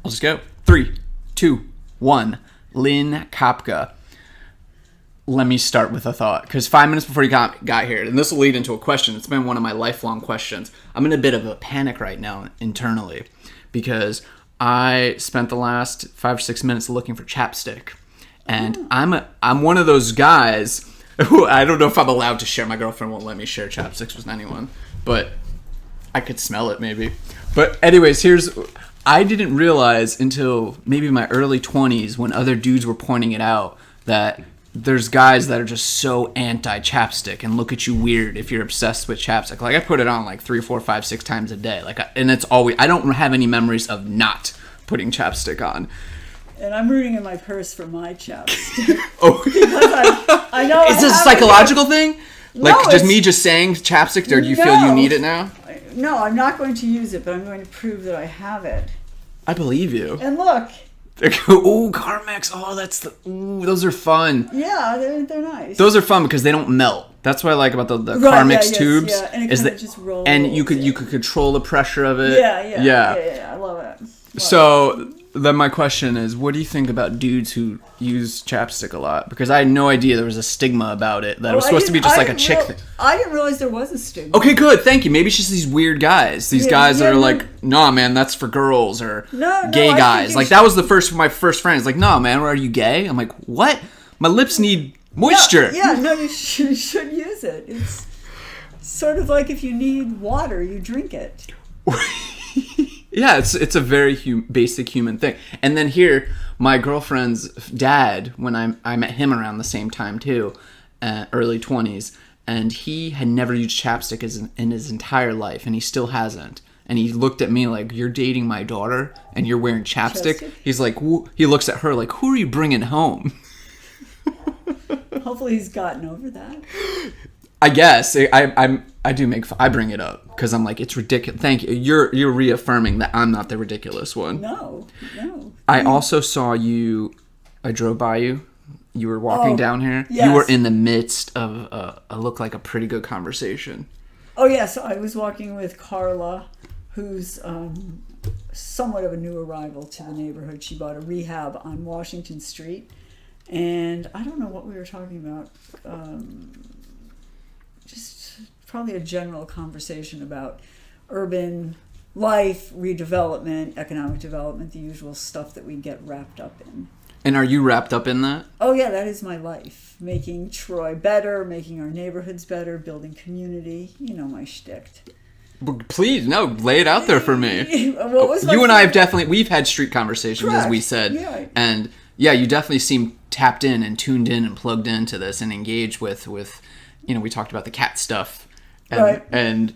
I'll just go. 3, 2, 1. Lynn, Kopka. Let me start with a thought, because 5 minutes before you got here, and this will lead into a question. It's been one of my lifelong questions. I'm in a bit of a panic right now internally, because I spent the last 5 or 6 minutes looking for chapstick, and I'm one of those guys who, I don't know if I'm allowed to share. My girlfriend won't let me share chapsticks with anyone, but I could smell it maybe. But anyways, I didn't realize until maybe my early 20s when other dudes were pointing it out that there's guys that are just so anti-chapstick and look at you weird if you're obsessed with chapstick. Like, I put it on like 3, 4, 5, 6 times a day. And it's always, I don't have any memories of not putting chapstick on. And I'm rooting in my purse for my chapstick. Oh, because I know. Is this a psychological thing? Like, No, just me just saying chapstick, or do you feel you need it now? No, I'm not going to use it, but I'm going to prove that I have it. I believe you. And look. Ooh, Carmex. Oh, those are fun. Yeah, they're nice. Those are fun because they don't melt. That's what I like about the right, Carmex tubes. Yeah, and it kind of just rolls. And you could control the pressure of it. Yeah. I love it. Then my question is, what do you think about dudes who use chapstick a lot? Because I had no idea there was a stigma about it. That it was supposed to be just like a chick thing. I didn't realize there was a stigma. Okay, good. Thank you. Maybe it's just these weird guys. These guys that are like, nah, man, that's for girls, or gay guys. Like, that was my first friend. It's like, no, man, are you gay? I'm like, what? My lips need moisture. No, you should use it. It's sort of like if you need water, you drink it. Yeah, it's a very basic human thing. And then here, my girlfriend's dad, when I met him around the same time too, early 20s, and he had never used chapstick in his entire life, and he still hasn't. And he looked at me like, you're dating my daughter, and you're wearing chapstick? He's like, he looks at her like, who are you bringing home? Hopefully he's gotten over that. I guess I bring it up because I'm like, it's ridiculous. Thank you. You're reaffirming that I'm not the ridiculous one. No. I also saw you. I drove by you. You were walking down here. Yes. You were in the midst of a looked like a pretty good conversation. Oh yeah, so I was walking with Carla, who's somewhat of a new arrival to the neighborhood. She bought a rehab on Washington Street, and I don't know what we were talking about. Just probably a general conversation about urban life, redevelopment, economic development, the usual stuff that we get wrapped up in. And are you wrapped up in that? Oh yeah, that is my life. Making Troy better, making our neighborhoods better, building community. You know my shtick. Please, no, lay it out there for me. What was you and I have we've had street conversations, correct, as we said. Yeah. And yeah, you definitely seem tapped in and tuned in and plugged into this and engaged with we talked about the cat stuff. And, right. And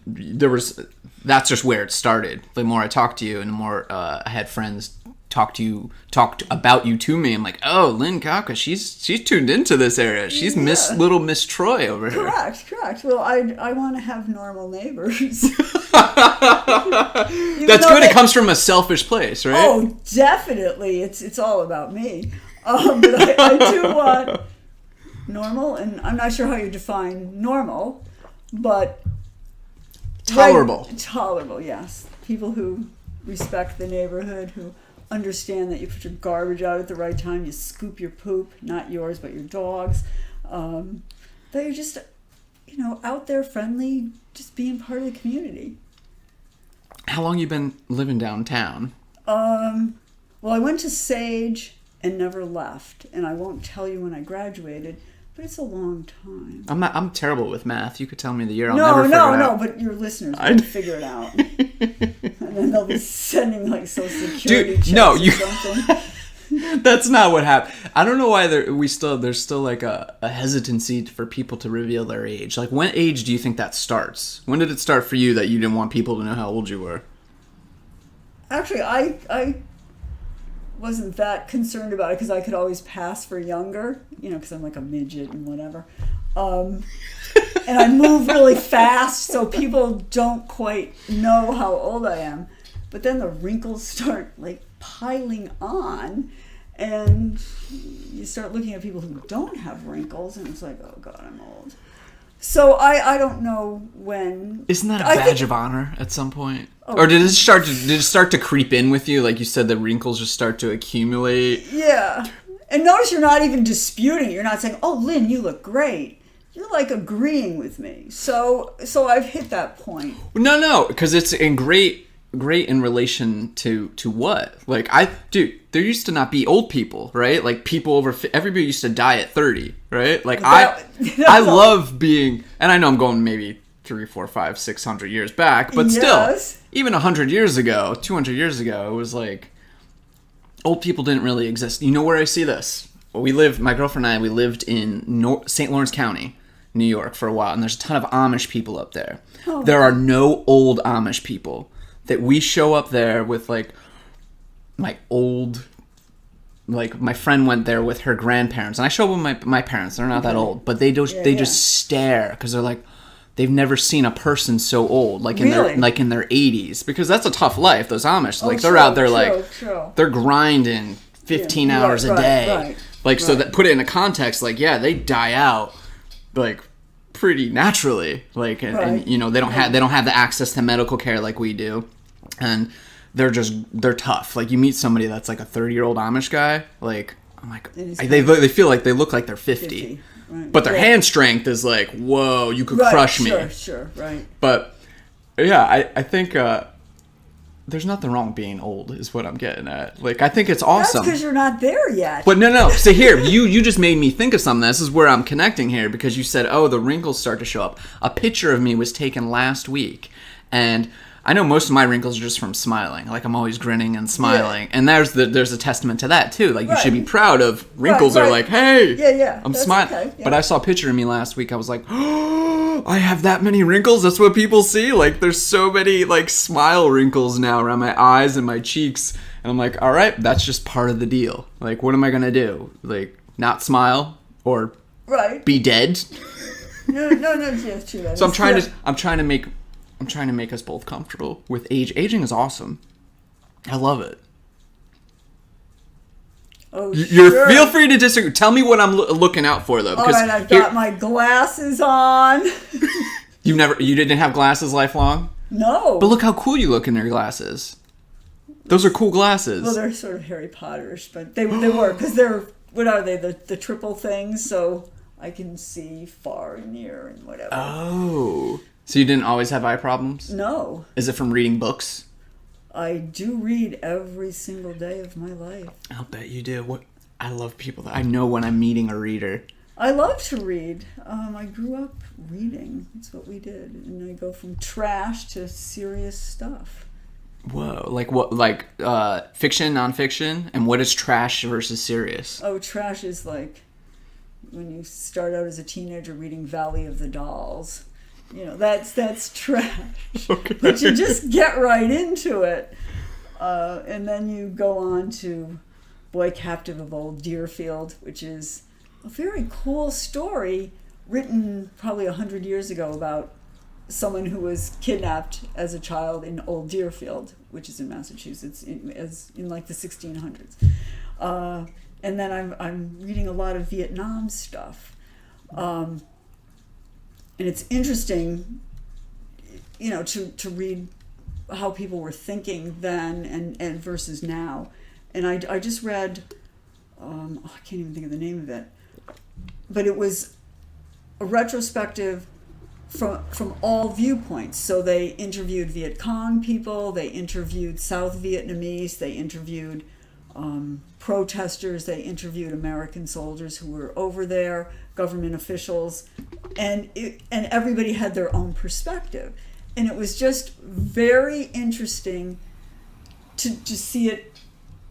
that's just where it started. The more I talked to you and the more I had friends talked about you to me, I'm like, oh, Lynn Kopka, she's tuned into this area. She's little Miss Troy over here. Correct. Well, I want to have normal neighbors. That's good. It comes from a selfish place, right? Oh, definitely. It's all about me. But I do want normal, and I'm not sure how you define normal, but tolerable. Tolerable, yes. People who respect the neighborhood, who understand that you put your garbage out at the right time, you scoop your poop, not yours but your dog's. That you're just, out there friendly, just being part of the community. How long you been living downtown? Well, I went to Sage and never left, and I won't tell you when I graduated, but it's a long time. I'm terrible with math. You could tell me the year. I'll never figure it out. No, but your listeners will figure it out. And then they'll be sending like Social Security checks or something. That's not what happened. I don't know why there's still like a hesitancy for people to reveal their age. Like, when age do you think that starts? When did it start for you that you didn't want people to know how old you were? Actually, I wasn't that concerned about it because I could always pass for younger, because I'm like a midget and whatever. And I move really fast, so people don't quite know how old I am. But then the wrinkles start like piling on, and you start looking at people who don't have wrinkles, and it's like, oh God, I'm old. So I don't know when. Isn't that a I badge think- of honor at some point? Oh. Or did it start to creep in with you? Like you said, the wrinkles just start to accumulate. Yeah. And notice you're not even disputing. You're not saying, "Oh, Lynn, you look great." You're like agreeing with me. So I've hit that point. No, because it's great in relation to what? Like there used to not be old people, right? Like people everybody used to die at 30, right? Like I love being, and I know I'm going maybe 3, 4, 5, 600 years back, but still, even 100 years ago, 200 years ago, it was like old people didn't really exist. You know where I see this? My girlfriend and I, we lived in St. Lawrence County, New York for a while, and there's a ton of Amish people up there. Oh. There are no old Amish people. That we show up there with like my friend went there with her grandparents, and I show up with my parents. They're not that old, but they just stare because they're like they've never seen a person so old, like in their 80s, because that's a tough life. Those Amish, they're out there they're grinding 15 hours a day, so that put it into context, they die out like pretty naturally, and you know they don't have the access to medical care like we do. And they're tough. Like you meet somebody that's like a 30-year-old Amish guy, like I'm like they feel like they look like they're 50. Right. But their hand strength is like, whoa, you could crush me. Sure, right. But yeah, I think there's nothing wrong with being old is what I'm getting at. Like I think it's awesome. That's because you're not there yet. But no. So here, you just made me think of something. This is where I'm connecting here, because you said, oh, the wrinkles start to show up. A picture of me was taken last week, and I know most of my wrinkles are just from smiling. Like I'm always grinning and smiling, and there's a testament to that too. Like you should be proud of wrinkles. Are like, hey, I'm smiling. Okay, yeah. But I saw a picture of me last week. I was like, oh, I have that many wrinkles. That's what people see. Like there's so many like smile wrinkles now around my eyes and my cheeks, and I'm like, all right, that's just part of the deal. Like what am I gonna do? Like not smile or be dead? No, yeah, true. So I'm trying to make us both comfortable with age. Aging is awesome. I love it. Oh, Feel free to disagree. Tell me what I'm looking out for, though. All right, I've got my glasses on. You didn't have glasses lifelong? No. But look how cool you look in your glasses. Those are cool glasses. Well, they're sort of Harry Potterish, but they were, because they're, what are they, the triple things, so I can see far and near and whatever. Oh. So you didn't always have eye problems? No. Is it from reading books? I do read every single day of my life. I'll bet you do. I love people that I know when I'm meeting a reader. I love to read. I grew up reading. That's what we did. And I go from trash to serious stuff. Whoa. Like what? Like fiction, nonfiction? And what is trash versus serious? Oh, trash is like when you start out as a teenager reading Valley of the Dolls. You know, that's trash. Okay. But you just get right into it. And then you go on to Boy Captive of Old Deerfield, which is a very cool story written probably 100 years ago about someone who was kidnapped as a child in Old Deerfield, which is in Massachusetts, in like the 1600s. And then I'm reading a lot of Vietnam stuff. And it's interesting, you know, to read how people were thinking then and versus now. And I just read, I can't even think of the name of it, but it was a retrospective from all viewpoints. So they interviewed Viet Cong people, they interviewed South Vietnamese, they interviewed protesters, they interviewed American soldiers who were over there, government officials, and everybody had their own perspective. And it was just very interesting to see it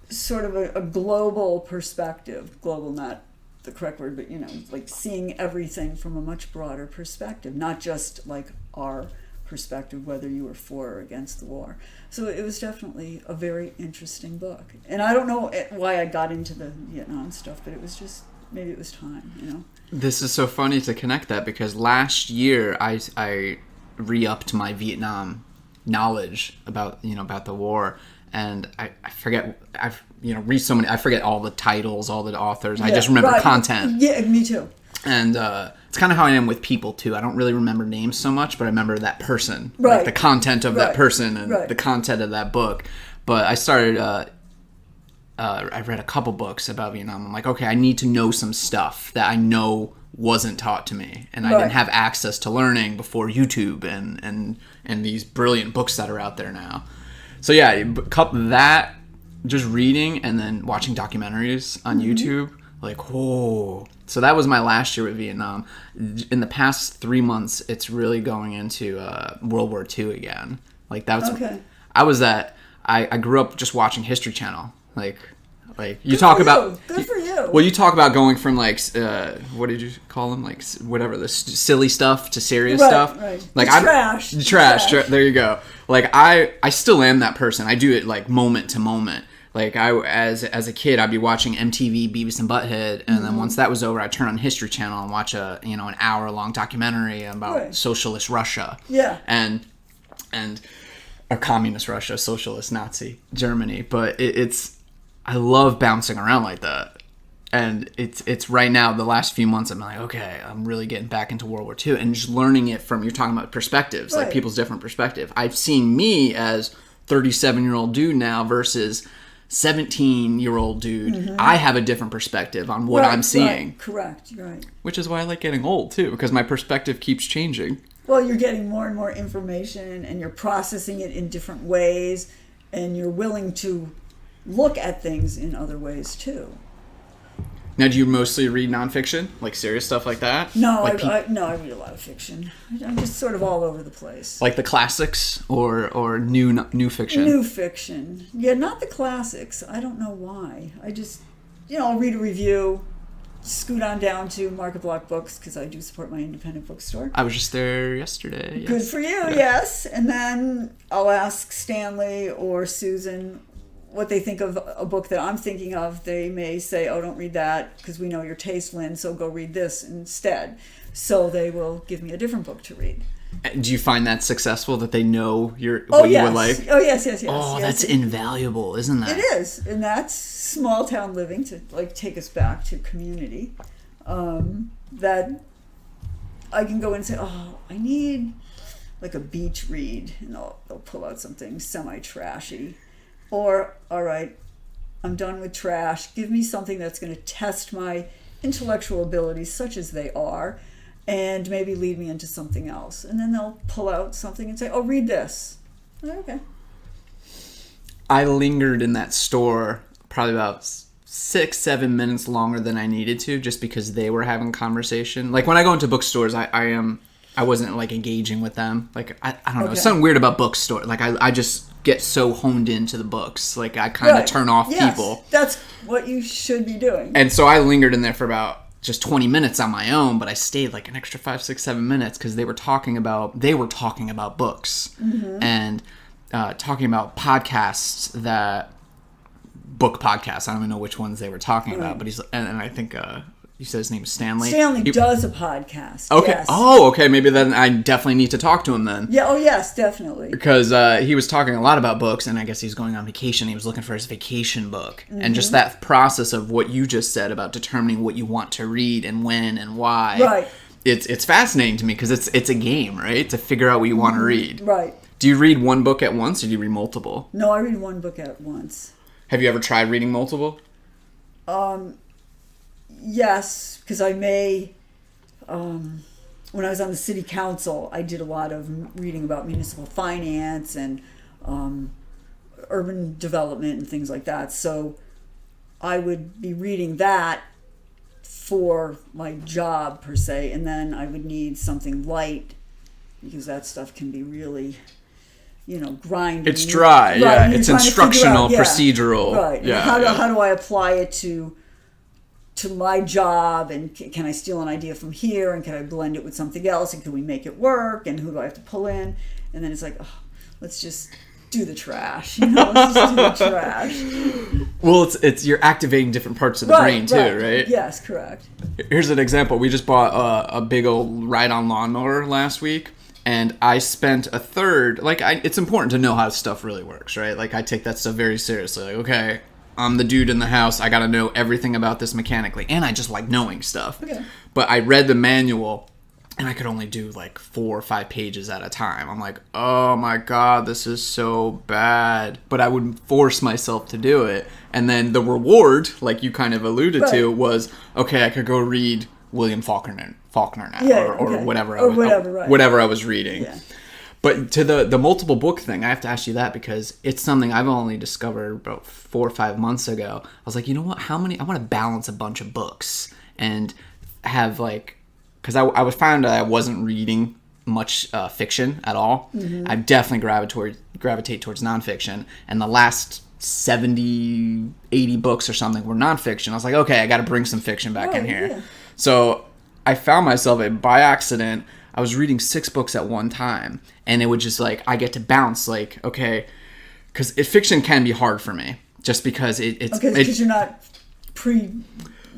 sort of a global perspective. Global, not the correct word, but, you know, like seeing everything from a much broader perspective, not just like our perspective, whether you were for or against the war. So it was definitely a very interesting book. And I don't know why I got into the Vietnam stuff, but it was just, maybe it was time, you know. This is so funny to connect that, because last year I re-upped my Vietnam knowledge about the war, and I forget, read so many, I forget all the titles, all the authors. I just remember content. Yeah, me too. And it's it's kind of how I am with people too. I don't really remember names so much, but I remember that person, Right. like the content of that Right. person and Right. the content of that book. But I started. I read a couple books about Vietnam. I'm like, okay, I need to know some stuff that I know wasn't taught to me, and I Right. didn't have access to learning before YouTube and these brilliant books that are out there now. So yeah, couple that, just reading and then watching documentaries on YouTube, like, whoa. So that was my last year with Vietnam. In the past 3 months, it's really going into World War II again. Like that was. Okay. I grew up just watching History Channel. Like you Good talk for about. you. Good for you. Well, you talk about going from like what did you call them? Like whatever, the silly stuff to serious Right, stuff. right. Like The trash. The trash. trash. There you go. Like I still am that person. I do it like moment to moment. Like as a kid, I'd be watching MTV Beavis and Butthead, and then once that was over, I'd turn on History Channel and watch an hour-long documentary about Right. socialist Russia. Yeah. And or communist Russia, socialist Nazi Germany. But I love bouncing around like that. And it's right now, the last few months, I'm like, okay, I'm really getting back into World War II and just learning it from, you're talking about perspectives, like Right. people's different perspective. I've seen me as 37-year-old dude now versus 17-year-old dude. I have a different perspective on what Right, I'm seeing, Right. Correct. Right. which is why I like getting old too, because my perspective keeps changing. Well, you're getting more and more information, and you're processing it in different ways, and you're willing to look at things in other ways too. Now, do you mostly read nonfiction, like serious stuff like that? No, like I read a lot of fiction. I'm just sort of all over the place. like the classics or new fiction. New fiction. Yeah, not the classics. I don't know why. I just, I'll read a review, scoot on down to Market Block Books, because I do support my independent bookstore. I was just there yesterday. Yes. Good for you, yes. And then I'll ask Stanley or Susan what they think of a book that I'm thinking of. They may say, oh, don't read that because we know your taste, Lynn, so go read this instead. So they will give me a different book to read. Do you find that successful, that they know you Oh, would yes. like? Oh, yes. Oh, yes. that's invaluable, isn't that? It is. And that's small town living, to like take us back to community. That I can go in and say, oh, I need like a beach read. And they'll pull out something semi-trashy. Or, all right, I'm done with trash. Give me something that's going to test my intellectual abilities, such as they are, and maybe lead me into something else. And then they'll pull out something and say, oh, read this. Okay. I lingered in that store probably about 6-7 minutes longer than I needed to, just because they were having conversation. Like when I go into bookstores, I wasn't like engaging with them. Like I don't know, Okay. There's something weird about bookstore. Like I just get so honed into the books. Like I kind of turn off people. That's what you should be doing. And so I lingered in there for about just 20 minutes on my own, but I stayed like an extra 5, 6, 7 minutes because they were talking about books and talking about podcasts book podcasts. I don't even know which ones they were talking about, but and I think you said his name is Stanley. Stanley does a podcast. Okay. Yes. Oh, okay. Maybe then I definitely need to talk to him then. Yeah. Oh, yes, definitely. Because he was talking a lot about books, and I guess he's going on vacation. He was looking for his vacation book. And just that process of what you just said about determining what you want to read and when and why. Right. It's fascinating to me because it's a game, right? To figure out what you want to read. Right. Do you read one book at once, or do you read multiple? No, I read one book at once. Have you ever tried reading multiple? Yes, because I may. When I was on the city council, I did a lot of reading about municipal finance and urban development and things like that. So I would be reading that for my job per se, and then I would need something light because that stuff can be really, grinding. It's dry, Right, yeah. and you're It's trying to figure instructional, out, yeah. procedural. Right. Yeah. How do I apply it to my job, and can I steal an idea from here, and can I blend it with something else, and can we make it work, and who do I have to pull in? And then it's like, oh, let's just do the trash. Let's just do the trash. Well, it's you're activating different parts of the brain too, right? Yes, correct. Here's an example. We just bought a big old ride-on lawnmower last week, and I spent a third. It's important to know how stuff really works, right? Like I take that stuff very seriously. Like, okay, I'm the dude in the house. I got to know everything about this mechanically. And I just like knowing stuff. Okay. But I read the manual, and I could only do like 4 or 5 pages at a time. I'm like, oh my God, this is so bad. But I would force myself to do it. And then the reward, like you kind of alluded to, was, okay, I could go read William Faulkner now, or whatever. Whatever I was reading. Yeah. But to the multiple book thing, I have to ask you that because it's something I've only discovered about 4 or 5 months ago. I was like, you know what? I want to balance a bunch of books and have like, because I was found that I wasn't reading much fiction at all. Mm-hmm. I definitely gravitate towards nonfiction, and the last 70, 80 books or something were nonfiction. I was like, okay, I got to bring some fiction back in here. Yeah. So I found myself by accident. I was reading 6 books at one time, and it would just like, I get to bounce like, okay, because fiction can be hard for me just because it's because you're not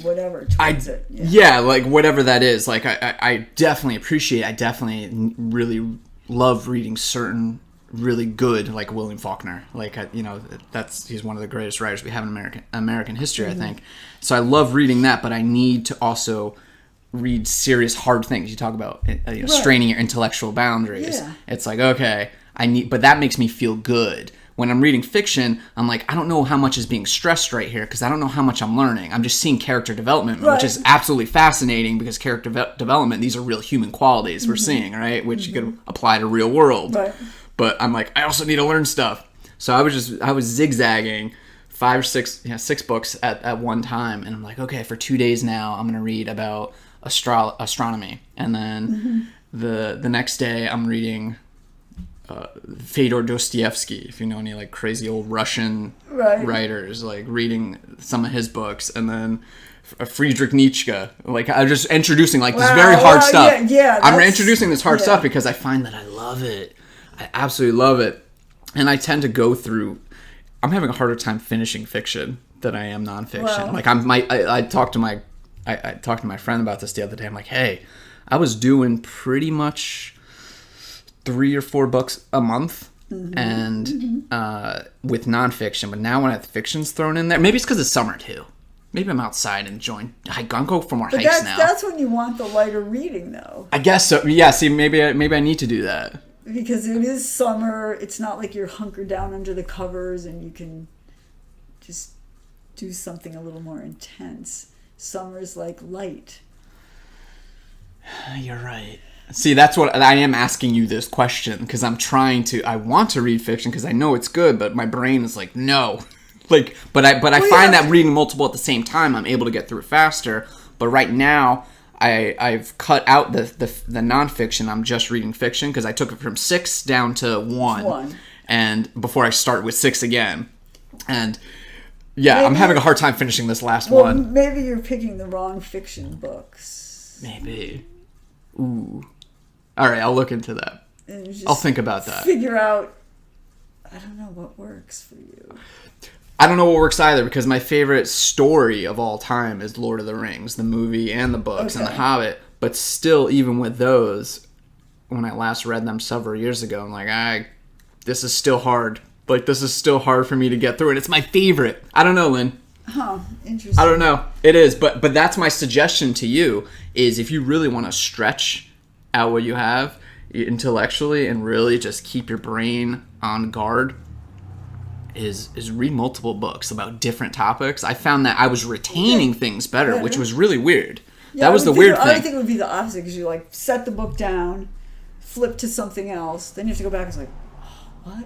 whatever towards it. Yeah, like whatever that is. Like I definitely appreciate. I definitely really love reading certain really good, like William Faulkner. Like he's one of the greatest writers we have in American history. Mm-hmm. I think so. I love reading that, but I need to also read serious hard things. You talk about straining your intellectual boundaries. Yeah. It's like, okay, but that makes me feel good. When I'm reading fiction, I'm like, I don't know how much is being stressed right here because I don't know how much I'm learning. I'm just seeing character development, which is absolutely fascinating because character development, these are real human qualities we're seeing, right? Which you could apply to real world. Right. But I'm like, I also need to learn stuff. So I was zigzagging 5 or 6 books at one time, and I'm like, okay, for 2 days now, I'm gonna read about astronomy, and then the next day I'm reading Fyodor Dostoevsky, if you know any like crazy old Russian writers, like reading some of his books, and then Friedrich Nietzsche. Like I'm just introducing like this very hard stuff. I'm introducing this hard stuff because I find that I love it. I absolutely love it, and I tend to go through. I'm having a harder time finishing fiction than I am nonfiction. Wow. Like I talked to my friend about this the other day. I'm like, hey, I was doing pretty much 3 or 4 books a month, and with nonfiction. But now when fiction's thrown in there, maybe it's because it's summer too. Maybe I'm outside and I'm going for more hikes now. That's when you want the lighter reading, though. I guess so. Yeah. See, maybe I need to do that because it is summer. It's not like you're hunkered down under the covers and you can just do something a little more intense. Summer's like light. You're right. See, that's what I am asking you this question because I want to read fiction because I know it's good, but my brain is like, no. Like, but I find that reading multiple at the same time, I'm able to get through faster. But right now, I've cut out the nonfiction. I'm just reading fiction because I took it from 6 down to 1. And before I start with 6 again. And yeah, I'm having a hard time finishing this last one. Maybe you're picking the wrong fiction books. Maybe. Ooh. All right, I'll look into that. I'll think about that. Figure out, I don't know what works for you. I don't know what works either because my favorite story of all time is Lord of the Rings, the movie and the books and The Hobbit. But still, even with those, when I last read them several years ago, I'm like, this is still hard. Like, this is still hard for me to get through. And it's my favorite. I don't know, Lynn. Huh, interesting. I don't know. It is. But that's my suggestion to you is if you really want to stretch out what you have intellectually and really just keep your brain on guard, is read multiple books about different topics. I found that I was retaining things better, which was really weird. That was the weird thing. I think it would be the opposite because you like set the book down, flip to something else, then you have to go back and it's like, what?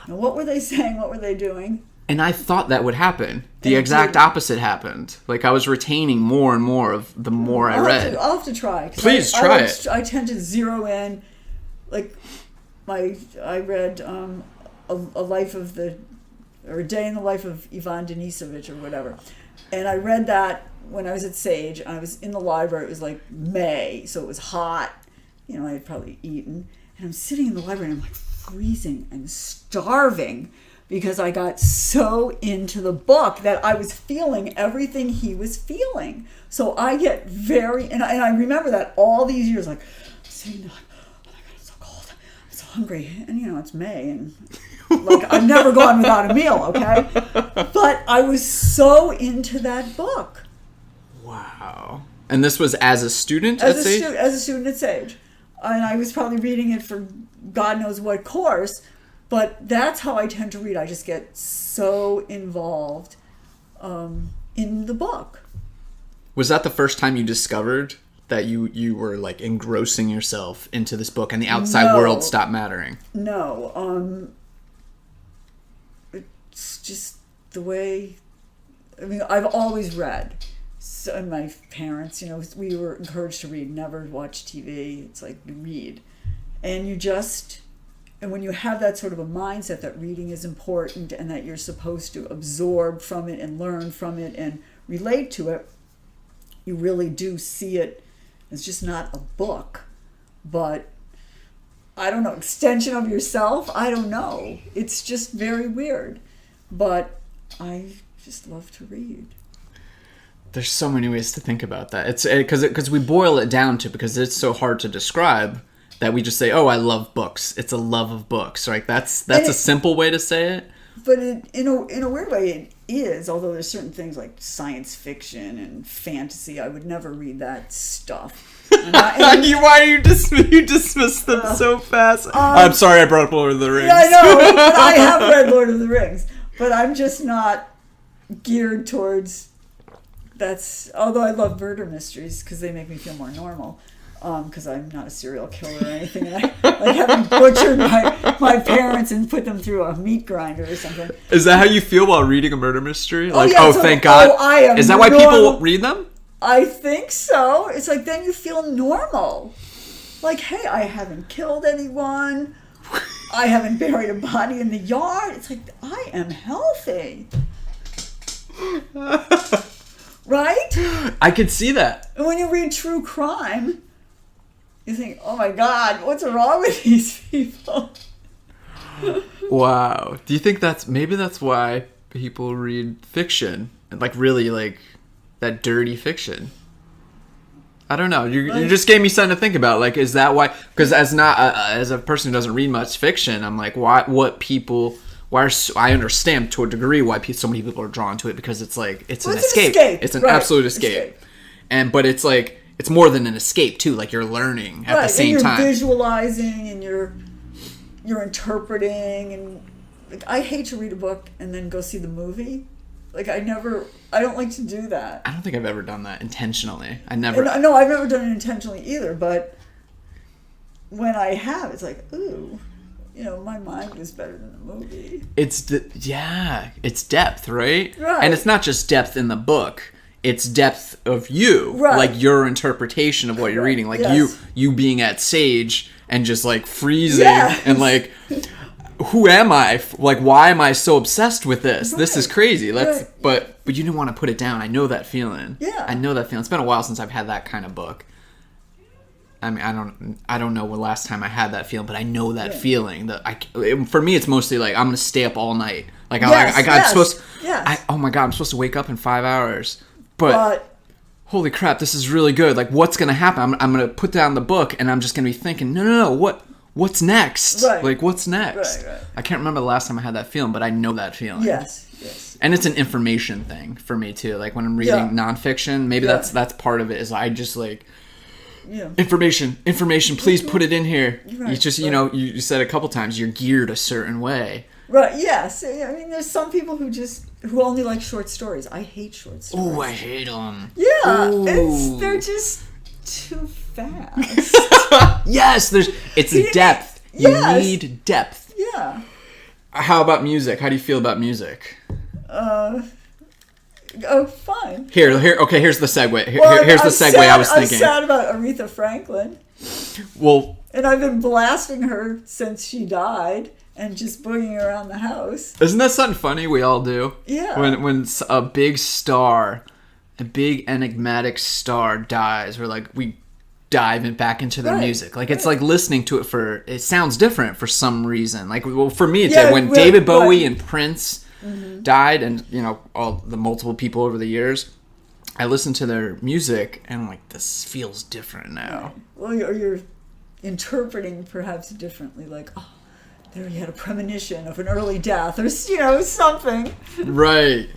Now, what were they saying? What were they doing? And I thought that would happen. The exact opposite happened. Like I was retaining more and more of the more I read. I'll have to try. Please try it. I tend to zero in. Like I read a day in the life of Ivan Denisovich or whatever, and I read that when I was at Sage. And I was in the library. It was like May, so it was hot. I had probably eaten, and I'm sitting in the library and I'm like freezing and starving. Because I got so into the book that I was feeling everything he was feeling. So I get and I remember that all these years, like, sitting there like, oh my God, it's so cold. I'm so hungry. And, it's May. And Like, I've never gone without a meal, okay? But I was so into that book. Wow. And this was as a student As at Sage? as a student at Sage. And I was probably reading it for God knows what course, but that's how I tend to read. I just get so involved in the book. Was that the first time you discovered that you were like engrossing yourself into this book and the outside world stopped mattering? No. It's just the way, I mean, I've always read. So, and my parents, we were encouraged to read, never watch TV. It's like, you read. And and when you have that sort of a mindset that reading is important and that you're supposed to absorb from it and learn from it and relate to it, you really do see it as just not a book, but I don't know, extension of yourself? I don't know. It's just very weird. But I just love to read. There's so many ways to think about that. It's because we boil it down to, because it's so hard to describe, that we just say, "Oh, I love books." It's a love of books, right? That's a simple way to say it. But in a weird way, it is. Although there's certain things like science fiction and fantasy, I would never read that stuff. Why you dismiss them so fast? I'm sorry, I brought up Lord of the Rings. Yeah, I know. But I have read Lord of the Rings, but I'm just not geared towards. Although I love murder mysteries because they make me feel more normal. Because I'm not a serial killer or anything. And I like having butchered my parents and put them through a meat grinder or something. Is that how you feel while reading a murder mystery? Like, yeah, thank God. I am. Is that why people read them? I think so. It's like, then you feel normal. Like, hey, I haven't killed anyone. I haven't buried a body in the yard. It's like, I am healthy. Right? I could see that. And when you read true crime, you think, oh my God, what's wrong with these people? Wow. Do you think that's why people read fiction? Like, really, like, that dirty fiction? I don't know. You just gave me something to think about. Like, is that why? Because as a person who doesn't read much fiction, I'm like, why I understand to a degree why so many people are drawn to it, because it's like, it's an escape. It's an absolute escape. But it's like, it's more than an escape too. Like, you're learning at the same time. You're visualizing and you're interpreting, and like, I hate to read a book and then go see the movie. Like, I don't like to do that. I don't think I've ever done that intentionally. No, I've never done it intentionally either, but when I have, it's like, ooh, my mind is better than the movie. It's depth, right? Right. And it's not just depth in the book. It's depth of you, right. Like your interpretation of what you're reading, like you being at Sage and just like freezing and like, who am I? Like, why am I so obsessed with this? Right. This is crazy. But you didn't want to put it down. I know that feeling. Yeah, I know that feeling. It's been a while since I've had that kind of book. I mean, I don't know the last time I had that feeling, but I know that feeling. For me, it's mostly like, I'm gonna stay up all night. Like, I'm supposed. Oh my God, I'm supposed to wake up in 5 hours. But holy crap, this is really good. Like, what's gonna happen? I'm gonna put down the book and I'm just gonna be thinking, no, what's next? Right. Like, what's next? Right. I can't remember the last time I had that feeling, but I know that feeling. Yes. And it's an information thing for me too. Like, when I'm reading nonfiction, maybe that's part of it. Is I just like. Yeah. Information, please put it in here. Right, you just, you said a couple times, you're geared a certain way. Right, yes. I mean, there's some people who only like short stories. I hate short stories. Oh, I hate them. Yeah, they're just too fast. Yes, it's depth. Yes. You need depth. Yeah. How about music? How do you feel about music? Oh, fine. Here's the segue. Here's the segue I was thinking. I'm sad about Aretha Franklin. Well, and I've been blasting her since she died and just boogieing around the house. Isn't that something funny we all do? Yeah. When a big star, a big enigmatic star dies, we dive back into their music. Like, it's like listening to it it sounds different for some reason. Like, well, for me, it's when David Bowie and Prince died, and all the multiple people over the years, I listen to their music and I'm like, this feels different now. Right. Well, you're interpreting perhaps differently, like, oh, there he had a premonition of an early death, or something. Right.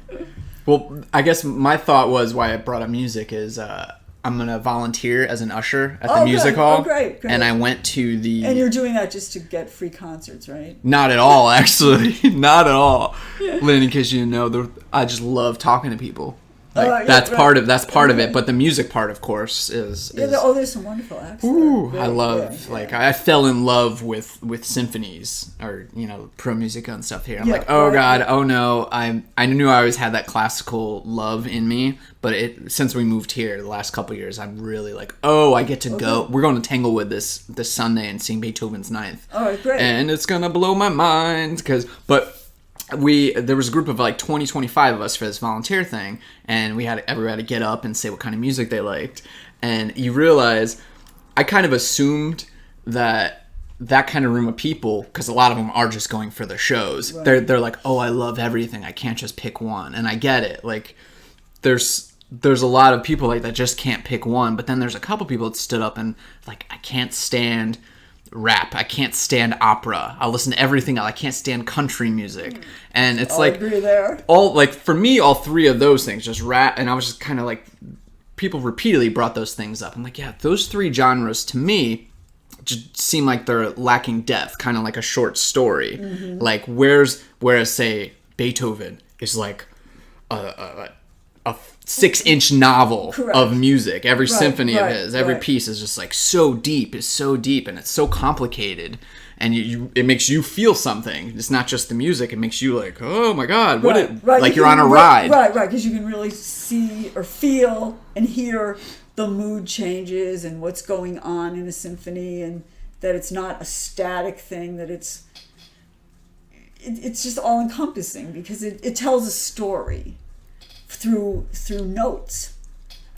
Well, I guess my thought was why I brought up music is I'm gonna volunteer as an usher at the music hall. Oh, great. And I went to the. And you're doing that just to get free concerts, right? Not at all, actually. Not at all. Lynn, in case you didn't know, I just love talking to people. Like, that's part of it, but the music part, of course, is there's some wonderful acts. Ooh, I love I fell in love with symphonies or pro musica and stuff here. I'm like, oh god, oh no. I knew I always had that classical love in me, but since we moved here the last couple years, I'm really like, I get to go. We're going to Tanglewood this Sunday and sing Beethoven's Ninth. Oh, great! And it's gonna blow my mind there was a group of like 25 of us for this volunteer thing, and everybody had to get up and say what kind of music they liked. And you realize I kind of assumed that kind of room of people, because a lot of them are just going for the shows. Right. They're like, I love everything. I can't just pick one. And I get it. Like there's a lot of people like that just can't pick one. But then there's a couple people that stood up and like, I can't stand rap. I can't stand opera. I'll listen to everything else. I can't stand country music. And it's like agree there. For me, all three of those things, just rap. And I was just kind of like, people repeatedly brought those things up. I'm like, yeah, those three genres to me just seem like they're lacking depth, kind of like a short story. Mm-hmm. Like whereas say Beethoven is like a 6-inch novel Correct. Of music. Every symphony of his, every piece is just like so deep, and it's so complicated, and it makes you feel something. It's not just the music; it makes you like, oh my god, like you're on a ride. Right, because you can really see or feel and hear the mood changes and what's going on in a symphony, and that it's not a static thing. That it's just all encompassing because it tells a story through notes.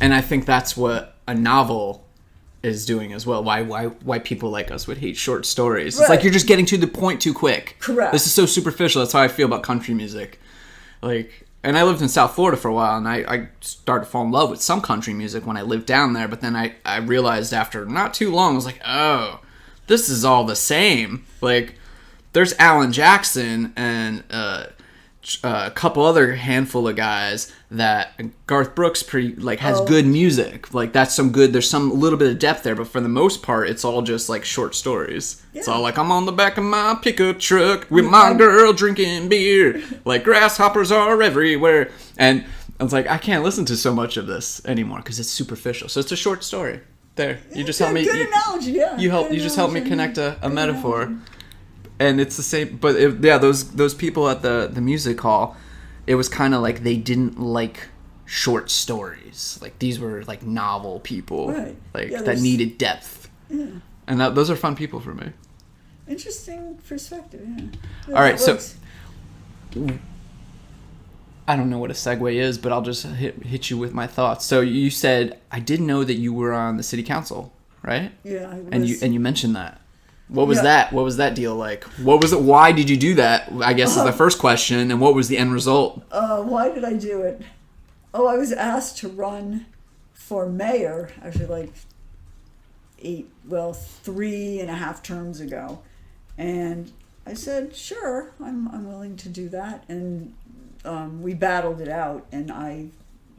And I think that's what a novel is doing as well. Why people like us would hate short stories. Right. It's like you're just getting to the point too quick. Correct. This is so superficial. That's how I feel about country music. And I lived in South Florida for a while, and I started to fall in love with some country music when I lived down there. But then I realized after not too long, I was like, oh, this is all the same. Like, there's Alan Jackson and a couple other handful of guys that Garth Brooks has good music. Like there's some little bit of depth there, but for the most part it's all just like short stories. Yeah. It's all like, I'm on the back of my pickup truck with my girl drinking beer, like grasshoppers are everywhere. And I was like, I can't listen to so much of this anymore because it's superficial. So it's a short story. There, you just help me. Good analogy, yeah. You just help me connect a metaphor. Analogy. And it's the same, but those people at the music hall, it was kind of like they didn't like short stories. Like these were like novel people, right. That needed depth. Yeah. And those are fun people for me. Interesting perspective, yeah. All right, so I don't know what a segue is, but I'll just hit you with my thoughts. So you said, I didn't know that you were on the city council, right? Yeah, I was. And you mentioned that. What was that? What was that deal like? What was it? Why did you do that? I guess is the first question. And what was the end result? Why did I do it? I was asked to run for mayor, actually 3.5 terms ago. And I said, sure, I'm willing to do that. And we battled it out, and I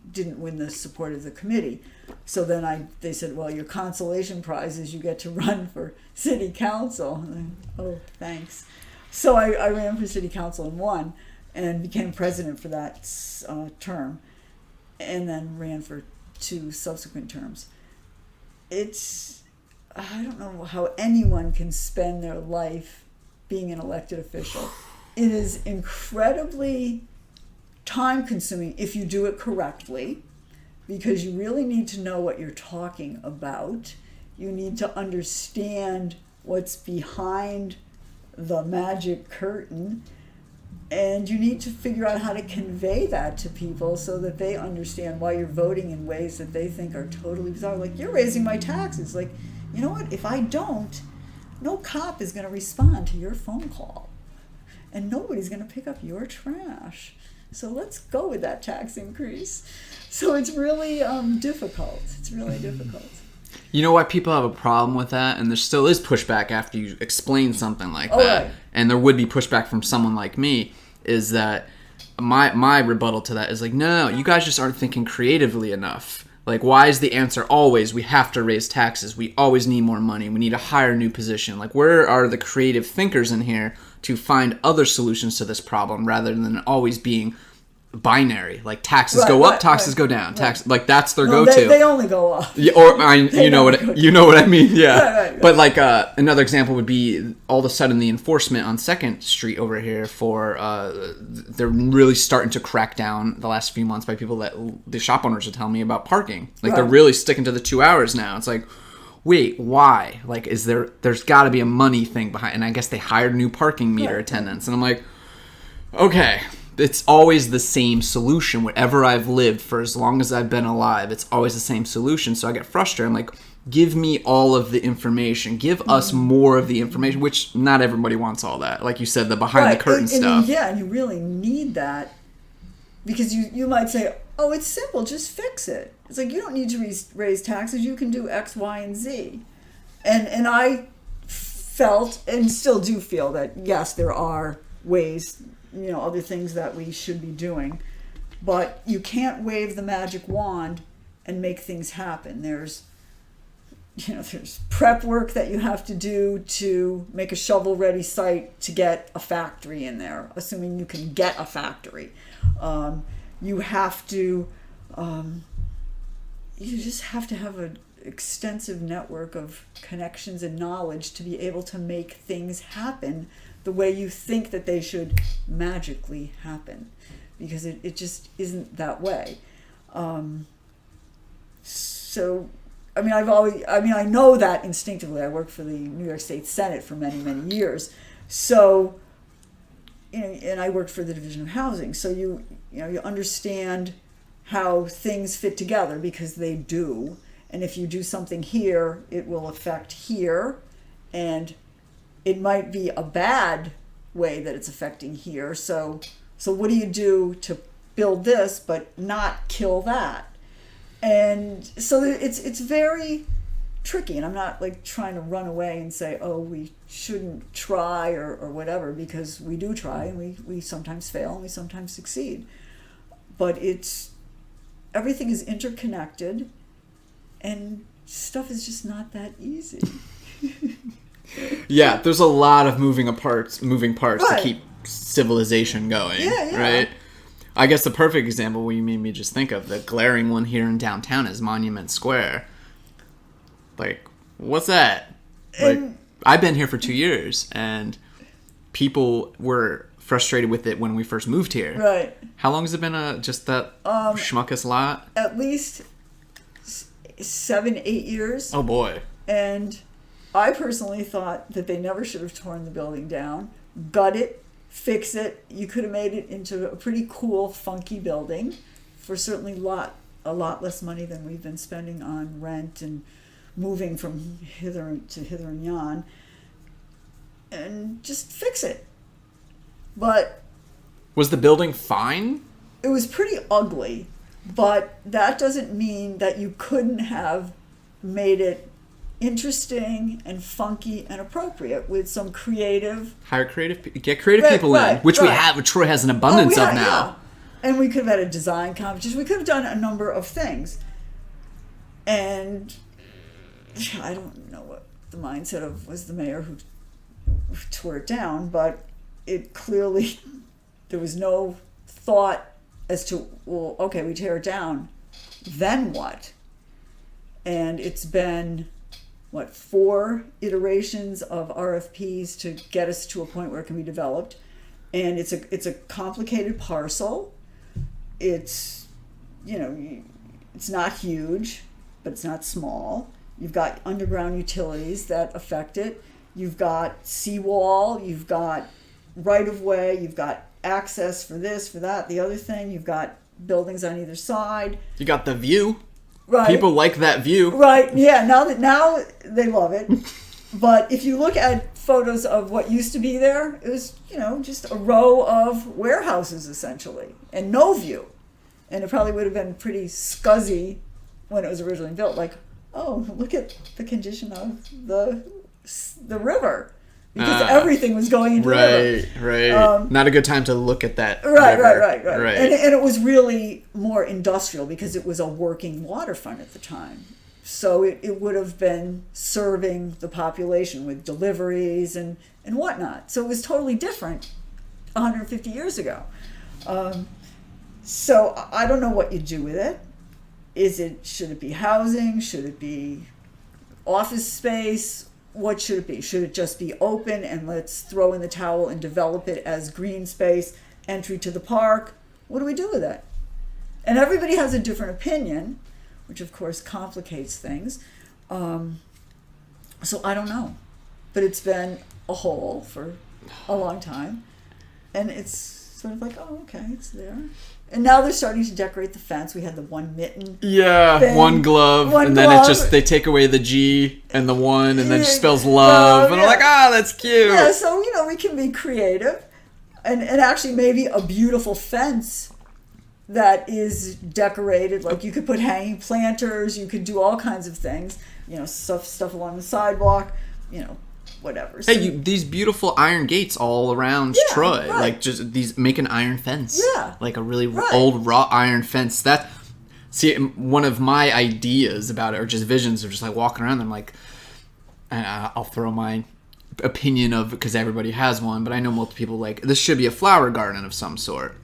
didn't win the support of the committee. So then they said, well, your consolation prize is you get to run for city council. And oh, thanks. So I ran for city council and won, and became president for that term, and then ran for 2 subsequent terms. I don't know how anyone can spend their life being an elected official. It is incredibly time-consuming if you do it correctly, because you really need to know what you're talking about. You need to understand what's behind the magic curtain, and you need to figure out how to convey that to people so that they understand why you're voting in ways that they think are totally bizarre. Like, you're raising my taxes. Like, you know what? If I don't, no cop is going to respond to your phone call, and nobody's going to pick up your trash. So let's go with that tax increase. So it's really difficult. It's really difficult. You know why people have a problem with that? And there still is pushback after you explain something like that. Right. And there would be pushback from someone like me, is that my rebuttal to that is like, no, you guys just aren't thinking creatively enough. Like, why is the answer always, we have to raise taxes, we always need more money, we need to hire a new position? Like, where are the creative thinkers in here to find other solutions to this problem rather than always being binary? Like, taxes go up, taxes go down. Like, that's their go-to. They only go up. Yeah, or you know what I mean? Yeah. Right. But like another example would be all of a sudden the enforcement on 2nd Street over here for they're really starting to crack down the last few months by people that the shop owners are telling me about parking. Like, they're really sticking to the 2 hours now. It's like, wait, why? Like, there's got to be a money thing behind, and I guess they hired new parking meter attendants, and I'm like, okay. It's always the same solution. Whatever I've lived for as long as I've been alive, it's always the same solution. So I get frustrated. I'm like, give me all of the information. Give us more of the information, which not everybody wants all that. Like you said, the behind the curtain stuff. And you really need that, because you might say, oh, it's simple, just fix it. It's like, you don't need to raise taxes. You can do X, Y, and Z. And I felt, and still do feel, that yes, there are ways, other things that we should be doing, but you can't wave the magic wand and make things happen. There's prep work that you have to do to make a shovel-ready site to get a factory in there, assuming you can get a factory. You have to, you just have to have an extensive network of connections and knowledge to be able to make things happen the way you think that they should magically happen, because it just isn't that way. So, I know that instinctively. I worked for the New York State Senate for many, many years. So, and I worked for the Division of Housing. So you understand how things fit together, because they do. And if you do something here, it will affect here, and it might be a bad way that it's affecting here. So what do you do to build this but not kill that? And so it's very tricky. And I'm not like trying to run away and say, oh, we shouldn't try or whatever, because we do try, and we sometimes fail and we sometimes succeed. But everything is interconnected, and stuff is just not that easy. Yeah, there's a lot of moving parts to keep civilization going, right? I guess the perfect example what you made me just think of, the glaring one here in downtown, is Monument Square. Like, what's that? Like, I've been here for 2 years, and people were frustrated with it when we first moved here. Right. How long has it been just that schmuckus lot? At least 7-8 years. Oh boy. And I personally thought that they never should have torn the building down, gut it, fix it. You could have made it into a pretty cool, funky building for certainly a lot less money than we've been spending on rent and moving from hither and yon, and just fix it. But was the building fine? It was pretty ugly, but that doesn't mean that you couldn't have made it interesting and funky and appropriate with some creative... Get creative people in, which we have. Troy has an abundance of now. Yeah. And we could have had a design competition. We could have done a number of things. And I don't know what the mindset of was the mayor who tore it down, but it clearly, there was no thought as to, well, okay, we tear it down, then what? And it's been, 4 iterations of RFPs to get us to a point where it can be developed. And it's a complicated parcel. It's, it's not huge, but it's not small. You've got underground utilities that affect it. You've got seawall, you've got right-of-way, you've got access for this, for that, the other thing. You've got buildings on either side. You got the view. Right. People like that view. Right, yeah, now they love it. But if you look at photos of what used to be there, it was, just a row of warehouses, essentially, and no view. And it probably would have been pretty scuzzy when it was originally built. Like, oh, look at the condition of the river. Because everything was going into the river. Right. Not a good time to look at that. Right. And it was really more industrial because it was a working waterfront at the time. So it would have been serving the population with deliveries and whatnot. So it was totally different 150 years ago. So I don't know what you do with it. Should it be housing? Should it be office space? What should it be? Should it just be open and let's throw in the towel and develop it as green space, entry to the park? What do we do with it? And everybody has a different opinion, which of course complicates things. So I don't know. But it's been a hole for a long time. And it's sort of like, oh, okay, it's there. And now they're starting to decorate the fence. We had the one mitten. Yeah, thing. One glove. Then it just, they take away the G and the one, and then it just spells love. And I'm like, that's cute. Yeah, so, we can be creative. And actually maybe a beautiful fence that is decorated. Like you could put hanging planters. You could do all kinds of things. Stuff along the sidewalk, whatever. So, hey, these beautiful iron gates all around Troy. Right. Like just make an iron fence. Yeah. Like a really old wrought iron fence. One of my ideas about it, or just visions of just like walking around, I'm like, and I'll throw my opinion of, because everybody has one, but I know multiple people like, this should be a flower garden of some sort.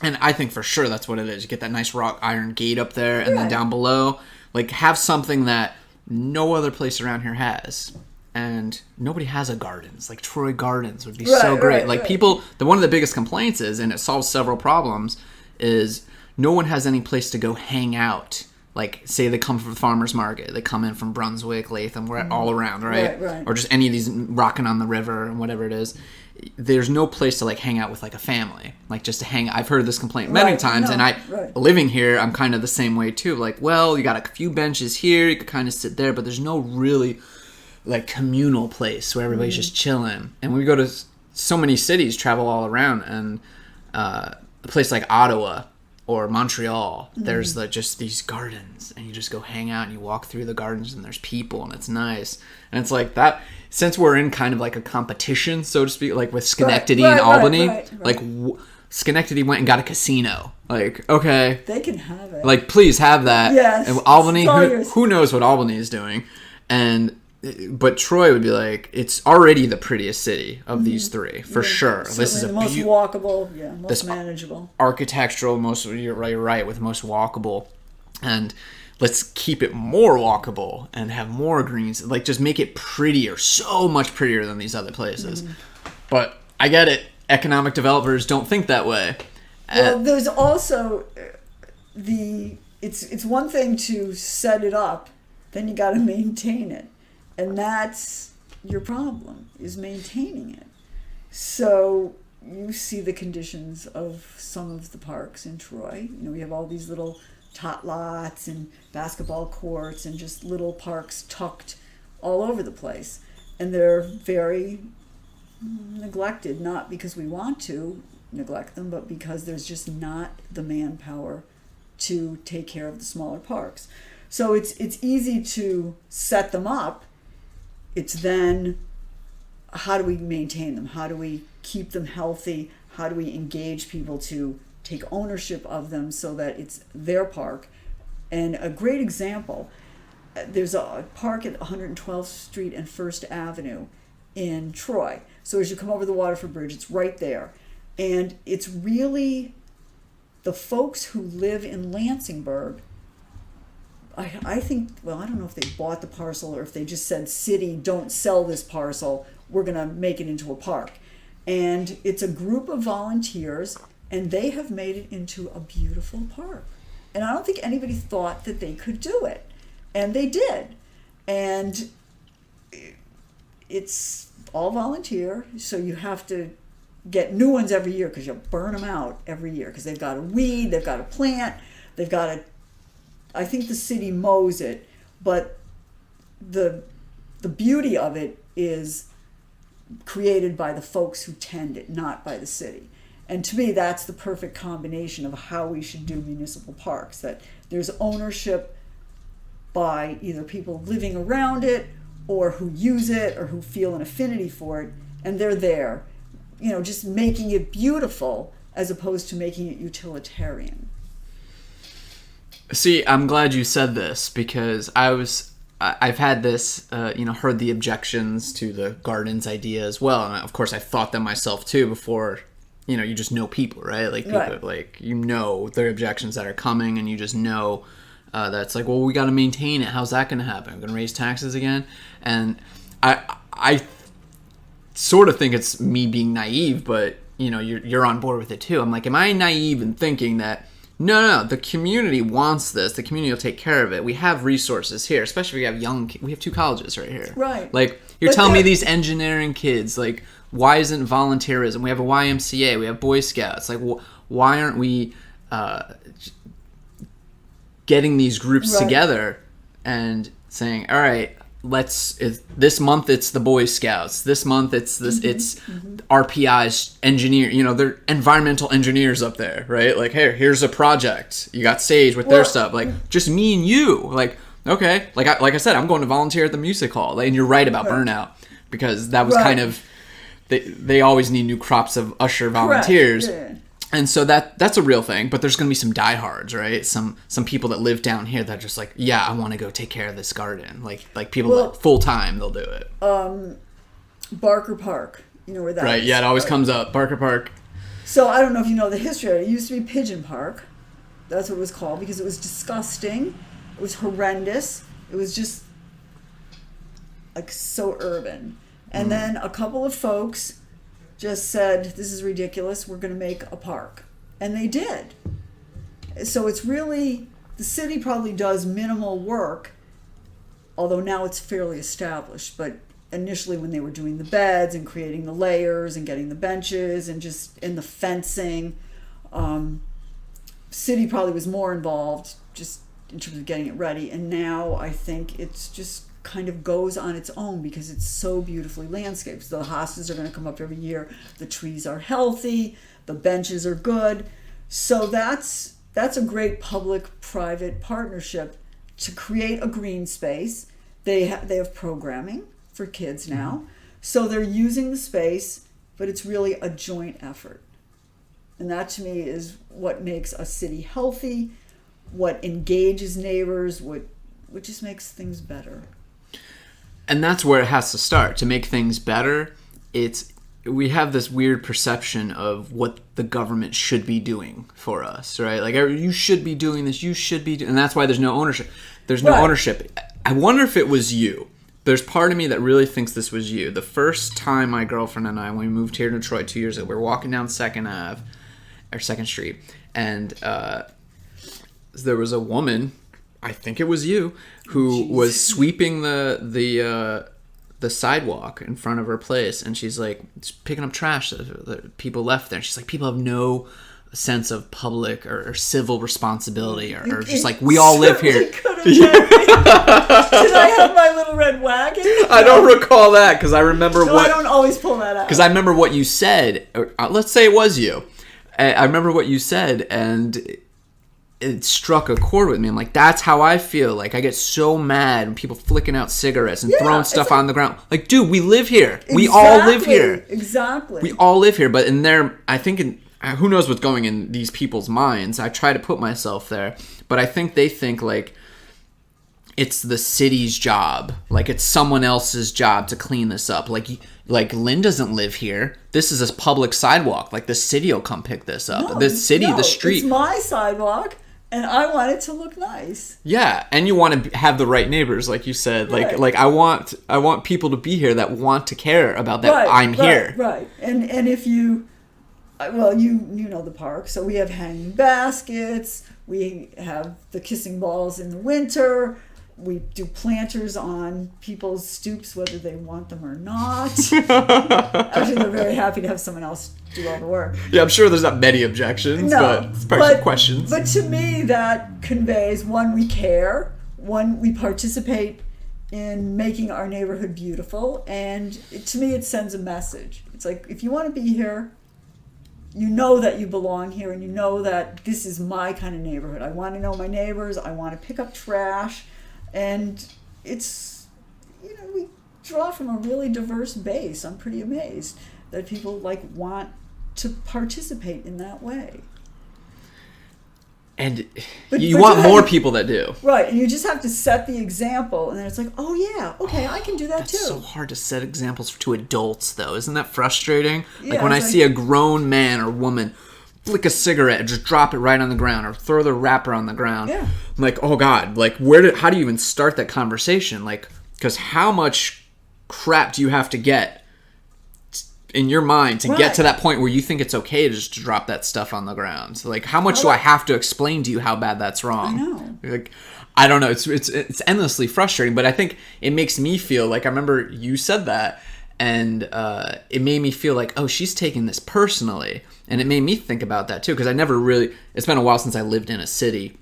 And I think for sure that's what it is. You get that nice wrought iron gate up there, and then down below, like have something that no other place around here has. And nobody has a gardens. Like Troy Gardens would be so great. People, one of the biggest complaints is, and it solves several problems, is no one has any place to go hang out. Like, say they come from the farmer's market. They come in from Brunswick, Latham, we're all around, right? Or just any of these rocking on the river and whatever it is. There's no place to like hang out with like a family. Like just to hang. I've heard this complaint many times, and living here, I'm kind of the same way too. Like, well, you got a few benches here, you could kind of sit there, but there's no really like communal place where everybody's just chilling. And we go to so many cities, travel all around, and a place like Ottawa or Montreal, there's just these gardens, and you just go hang out and you walk through the gardens and there's people and it's nice. And it's like that, since we're in kind of like a competition, so to speak, like with Schenectady and Albany, like Schenectady went and got a casino. Like, okay, they can have it. Like, please have that. Yes. And Albany, who knows what Albany is doing? But Troy would be like, it's already the prettiest city of these three, for sure. This is the most walkable, most manageable. Architectural, you're right, with most walkable. And let's keep it more walkable and have more greens. Like, just make it prettier, so much prettier than these other places. But I get it. Economic developers don't think that way. Well, there's also it's one thing to set it up, then you got to maintain it. And that's your problem, is maintaining it. So you see the conditions of some of the parks in Troy. We have all these little tot lots and basketball courts and just little parks tucked all over the place. And they're very neglected, not because we want to neglect them, but because there's just not the manpower to take care of the smaller parks. So it's easy to set them up. It's then, how do we maintain them? How do we keep them healthy? How do we engage people to take ownership of them so that it's their park? And a great example, there's a park at 112th Street and 1st Avenue in Troy. So as you come over the Waterford Bridge, it's right there. And it's really the folks who live in Lansingburg. I think, well, I don't know if they bought the parcel or if they just said, city, don't sell this parcel. We're going to make it into a park. And it's a group of volunteers, and they have made it into a beautiful park. And I don't think anybody thought that they could do it. And they did. And it's all volunteer, so you have to get new ones every year because you'll burn them out every year because they've got to weed, they've got to plant, they've got to, I think the city mows it, but the beauty of it is created by the folks who tend it, not by the city. And to me, that's the perfect combination of how we should do municipal parks, that there's ownership by either people living around it or who use it or who feel an affinity for it, and they're there, just making it beautiful as opposed to making it utilitarian. See, I'm glad you said this, because I've had this, heard the objections to the gardens idea as well, and of course I thought them myself too before. You just know people, right? Like people, Right. like their objections that are coming, and you just know that's like, well, we got to maintain it. How's that going to happen? We're going to raise taxes again, and I sort of think it's me being naive, but you're on board with it too. I'm like, am I naive in thinking that no, the community wants this. The community will take care of it. We have resources here, especially if we have we have 2 colleges right here. Right. Like, you're telling me these engineering kids, like, why isn't volunteerism? We have a YMCA. We have Boy Scouts. Like, why aren't we getting these groups together and saying, all right, this month it's the Boy Scouts. This month it's it's RPI's engineer. They're environmental engineers up there, right? Like, hey, here's a project. You got Sage with their stuff. Like, just me and you. Like, okay. Like I said, I'm going to volunteer at the music hall. And you're right about burnout, because that was kind of they always need new crops of usher volunteers. Yeah. And so that's a real thing, but there's going to be some diehards, right? Some people that live down here that are just like, yeah, I want to go take care of this garden. Like people that full time, they'll do it. Barker Park, you know where that is? Right, yeah, it always comes up. Barker Park. So I don't know if you know the history of it. It used to be Pigeon Park. That's what it was called, because it was disgusting. It was horrendous. It was just like so urban. And then a couple of folks just said, this is ridiculous, we're going to make a park. And they did. So it's really, the city probably does minimal work, although now it's fairly established. But initially when they were doing the beds and creating the layers and getting the benches and just in the fencing, city probably was more involved just in terms of getting it ready. And now I think it's just kind of goes on its own because it's so beautifully landscaped. So the hostas are going to come up every year. The trees are healthy. The benches are good. So that's a great public-private partnership to create a green space. They have programming for kids now. So they're using the space, but it's really a joint effort. And that to me is what makes a city healthy, what engages neighbors, what just makes things better. And that's where it has to start. To make things better, we have this weird perception of what the government should be doing for us, right? Like, you should be doing this, you should be doing, and that's why there's no ownership. There's no ownership. I wonder if it was you. There's part of me that really thinks this was you. The first time my girlfriend and I, when we moved here to Detroit 2 years ago, we were walking down 2nd Street, and there was a woman, I think it was you, who was sweeping the sidewalk in front of her place, and she's like picking up trash that people left there. And she's like, people have no sense of public or civil responsibility, or just like, we all live here. Did I have my little red wagon? I don't recall that, because I remember I don't always pull that out. Because I remember what you said. Let's say it was you. I remember what you said, and it struck a chord with me. I'm like, that's how I feel. Like, I get so mad when people flicking out cigarettes and throwing stuff on the ground. Like, dude, we live here. Exactly, we all live here. Exactly. We all live here. But in there, I think, who knows what's going in these people's minds. I try to put myself there. But I think they think, like, it's the city's job. Like, it's someone else's job to clean this up. Like Lynn doesn't live here. This is a public sidewalk. Like, the city will come pick this up. The street. It's my sidewalk. And I want it to look nice. Yeah, and you want to have the right neighbors, like you said. Like I want people to be here that want to care about that. I'm here. Right. And if you know the park. So we have hanging baskets. We have the kissing balls in the winter. We do planters on people's stoops, whether they want them or not. Actually, they're very happy to have someone else do all the work. Yeah, I'm sure there's not many objections, but it's probably some questions. But to me, that conveys, one, we care. One, we participate in making our neighborhood beautiful. And to me, it sends a message. It's like, if you want to be here, you know that you belong here, and you know that this is my kind of neighborhood. I want to know my neighbors. I want to pick up trash. And it's, we draw from a really diverse base. I'm pretty amazed that people want to participate in that way. And you want more people that do. Right, and you just have to set the example, and then it's like, oh yeah, okay, I can do that too. It's so hard to set examples to adults, though. Isn't that frustrating? Yeah, like when I see a grown man or woman flick a cigarette and just drop it right on the ground, or throw the wrapper on the ground. Yeah. I'm like, oh God, like how do you even start that conversation? Like, because how much crap do you have to get in your mind to get to that point where you think it's okay to just drop that stuff on the ground? So like, how much do I have to explain to you how bad that's wrong? I know. Like, I don't know. It's endlessly frustrating, but I think it makes me feel like, I remember you said that, and it made me feel like, oh, she's taking this personally. And it made me think about that too, because I never really, it's been a while since I lived in a city,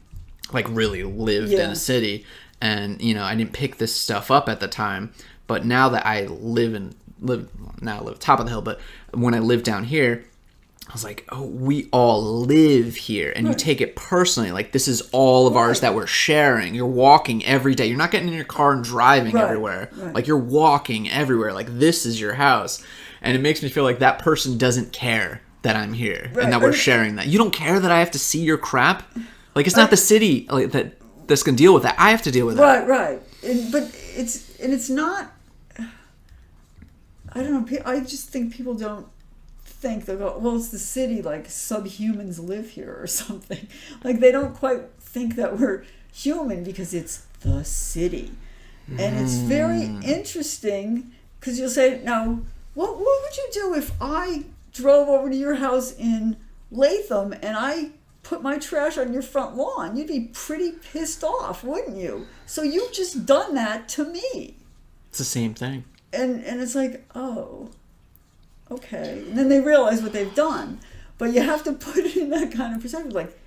like really lived in a city. And, I didn't pick this stuff up at the time. But now that I live top of the hill, but when I lived down here, I was like, oh, we all live here. And you take it personally. Like, this is all of ours that we're sharing. You're walking every day. You're not getting in your car and driving everywhere. Right. Like, you're walking everywhere. Like, this is your house. And it makes me feel like that person doesn't care that I'm here and that we're sharing that. You don't care that I have to see your crap? Like, it's not the city that's going to deal with that. I have to deal with that. Right. But it's not... I don't know. I just think people don't think, they'll go, well, it's the city, like subhumans live here or something. Like, they don't quite think that we're human because it's the city. And it's very interesting because you'll say, now, what would you do if I drove over to your house in Latham and I put my trash on your front lawn? You'd be pretty pissed off, wouldn't you? So you've just done that to me. It's the same thing. And it's like, oh, okay. And then they realize what they've done. But you have to put it in that kind of perspective. Like,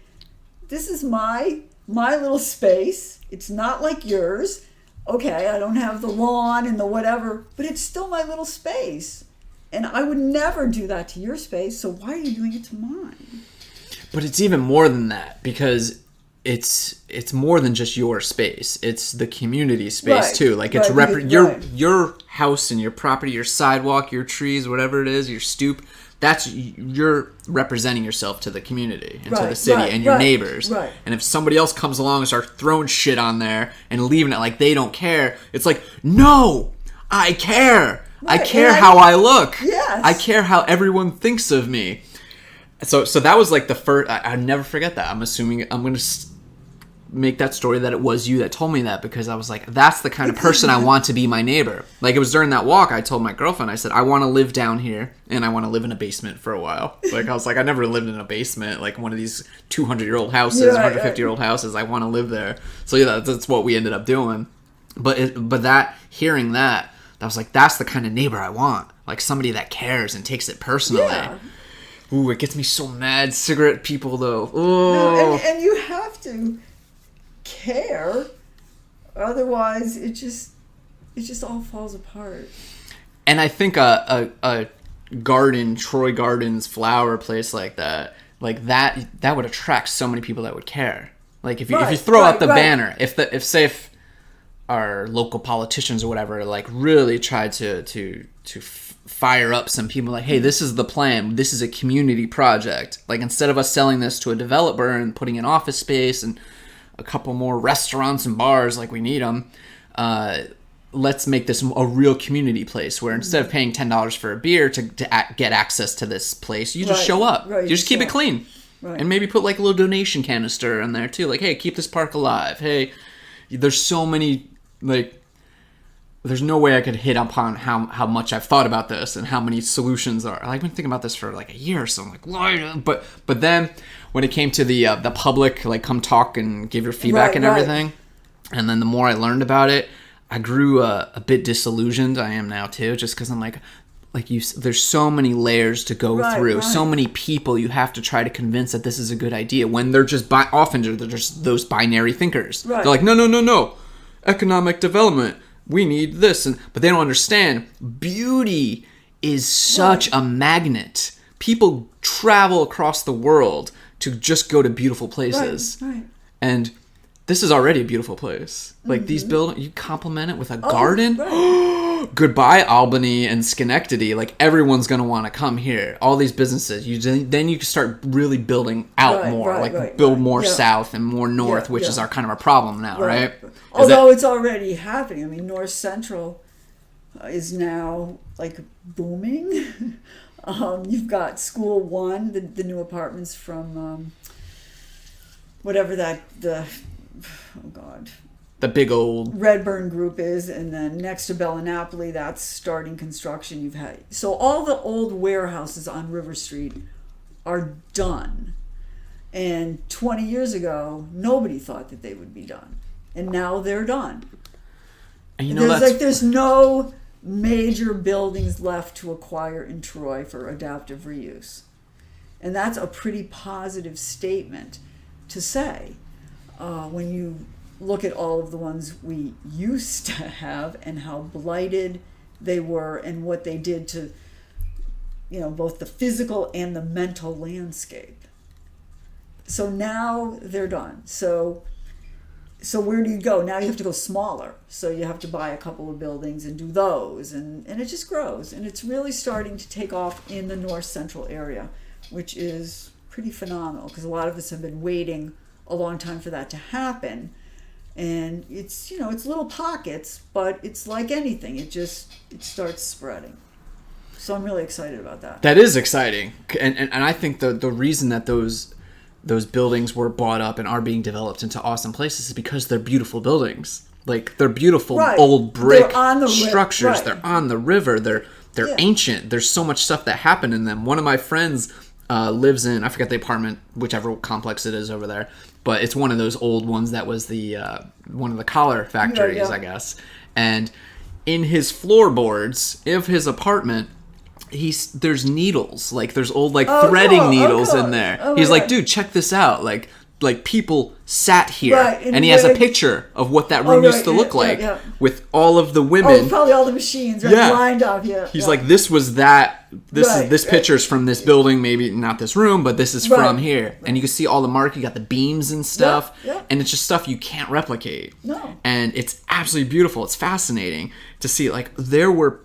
this is my little space. It's not like yours. Okay, I don't have the lawn and the whatever, but it's still my little space. And I would never do that to your space, so why are you doing it to mine? But it's even more than that, because it's more than just your space. It's the community space too. Like, it's your house and your property, your sidewalk, your trees, whatever it is, your stoop. You're representing yourself to the community and to the city and your neighbors. Right. And if somebody else comes along and starts throwing shit on there and leaving it like they don't care, it's like, no, I care. I care how I look. Yes. I care how everyone thinks of me. So that was like the first. I never forget that. I'm assuming I'm going to make that story that it was you that told me that, because I was like, that's the kind of person I want to be my neighbor. Like, it was during that walk I told my girlfriend, I said, I want to live down here and I want to live in a basement for a while. Like, I was like, I never lived in a basement, like one of these 200-year-old houses, 150-year-old houses. I want to live there. So yeah, that's what we ended up doing. But hearing that, I was like, that's the kind of neighbor I want. Like, somebody that cares and takes it personally. Yeah. Ooh, it gets me so mad. Cigarette people, though. Oh. No, and you have to care, otherwise it just all falls apart. And I think a garden, Troy Gardens flower place like that would attract so many people that would care. Like, if you throw out the banner, if our local politicians or whatever, like, really tried to fire up some people, like, hey, this is the plan, this is a community project, like, instead of us selling this to a developer and putting in office space and a couple more restaurants and bars, like, we need them, let's make this a real community place where instead of paying $10 for a beer to get access to this place, you just show up, you just keep it clean, and maybe put like a little donation canister in there too, like, hey, keep this park alive. Hey, there's so many, like, there's no way I could hit upon how much I've thought about this and how many solutions are. I've been thinking about this for like a year or so. I'm like, why? But then when it came to the public, like, come talk and give your feedback and everything, and then the more I learned about it, I grew a bit disillusioned. I am now too, just because I'm like there's so many layers to go through, so many people you have to try to convince that this is a good idea, when they're just often they're just those binary thinkers. They're like, no, economic development, we need this, but they don't understand beauty is such a magnet. People travel across the world to just go to beautiful places, and this is already a beautiful place. Like these buildings, you complement it with a garden. Right. Goodbye Albany and Schenectady. Like everyone's gonna want to come here. All these businesses. Then you can start really building out more. Build more south and more north, which is our kind of our problem now, right? Although it's already happening. I mean, North Central is now like booming. You've got School One, the new apartments from whatever the big old Redburn Group is, and then next to Bella Napoli, that's starting construction. You've had so all the old warehouses on River Street are done, and 20 years ago nobody thought that they would be done, and now they're done. And there's no major buildings left to acquire in Troy for adaptive reuse, and that's a pretty positive statement to say when you look at all of the ones we used to have and how blighted they were and what they did to, both the physical and the mental landscape. So now they're done. So where do you go? Now you have to go smaller. So you have to buy a couple of buildings and do those, and it just grows. And it's really starting to take off in the North Central area, which is pretty phenomenal because a lot of us have been waiting a long time for that to happen. And it's little pockets, but it's like anything. It starts spreading. So I'm really excited about that. That is exciting. And I think the reason that those buildings were bought up and are being developed into awesome places is because they're beautiful buildings. Like they're beautiful old brick structures. Right. They're on the river. They're ancient. There's so much stuff that happened in them. One of my friends lives in, I forget the apartment, whichever complex it is over there, but it's one of those old ones that was the one of the collar factories, I guess. And in his floorboards of his apartment, there's needles, like there's old threading needles in there. He's like, dude, check this out. Like people sat here, and he has a picture of what that room used to look like with all of the women. Probably all the machines lined up. He's like, this was that. This picture's from this building, maybe not this room, but this is from here, and you can see all the mark. You got the beams and stuff, and it's just stuff you can't replicate. No, and it's absolutely beautiful. It's fascinating to see. Like there were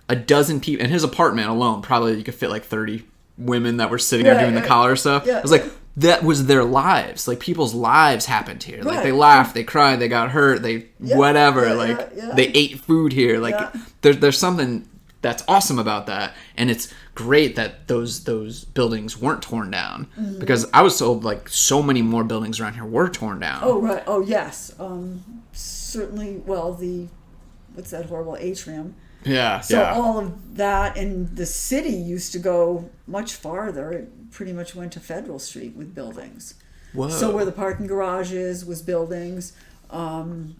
a dozen people in his apartment alone. Probably you could fit like 30 women that were sitting there doing the collar stuff. It was like. That was their lives. Like people's lives happened here. Like they laughed, they cried, they got hurt, they whatever. They ate food here. Like there's something that's awesome about that, and it's great that those buildings weren't torn down because I was told like so many more buildings around here were torn down. Oh right. Oh yes. Certainly. Well, what's that horrible atrium? So all of that, and the city used to go much farther. It pretty much went to Federal Street with buildings. Whoa. So where the parking garage was buildings. So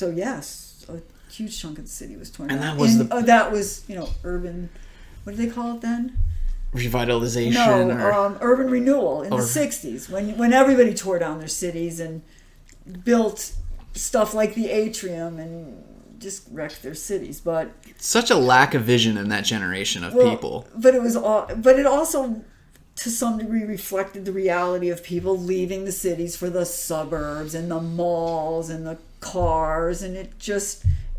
yes, a huge chunk of the city was torn down. And that was urban. What do they call it then? Revitalization. No, urban renewal in the 60s when everybody tore down their cities and built stuff like the atrium and just wrecked their cities. But such a lack of vision in that generation of people. But it also to some degree reflected the reality of people leaving the cities for the suburbs and the malls and the cars, and it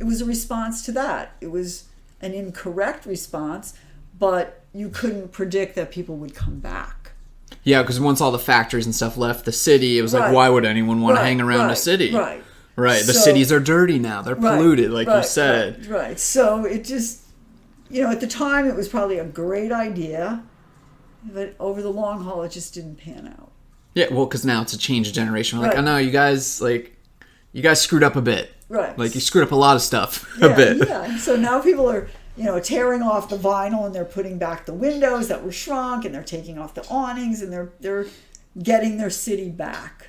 was a response to that. It was an incorrect response, but you couldn't predict that people would come back. Yeah, because once all the factories and stuff left the city, it was like, why would anyone want to hang around a city? Right. The cities are dirty now. They're polluted, like you said. Right. So it just, at the time it was probably a great idea, but over the long haul it just didn't pan out. Yeah, well, because now it's a change of generation. We're like, oh no, you guys screwed up a bit. Right. Like you screwed up a lot of stuff a bit. Yeah. So now people are, tearing off the vinyl and they're putting back the windows that were shrunk, and they're taking off the awnings, and they're getting their city back.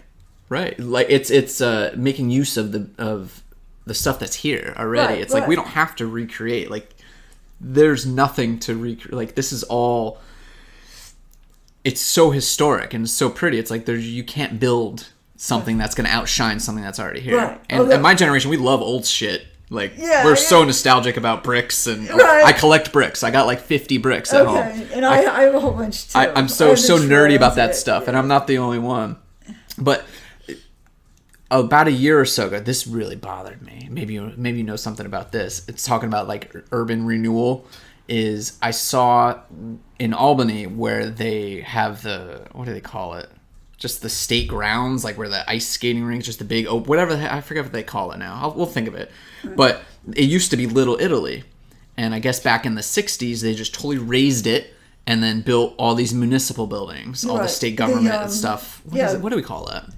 Right, like it's making use of the stuff that's here already. It's like we don't have to recreate. Like there's nothing to recreate. Like this is all. It's so historic and so pretty. It's like you can't build something that's going to outshine something that's already here. Right. And my generation, we love old shit. Like we're so nostalgic about bricks, and I collect bricks. I got like 50 bricks at home. And I have a whole bunch too. I'm so nerdy about that stuff, and I'm not the only one. But about a year or so ago, this really bothered me. Maybe you know something about this. It's talking about like urban renewal. I saw in Albany where they have what do they call it? Just the state grounds, like where the ice skating rink, just the big whatever. I forget what they call it now. We'll think of it. Right. But it used to be Little Italy, and I guess back in the '60s they just totally raised it and then built all these municipal buildings, all the state government and stuff. What do we call that?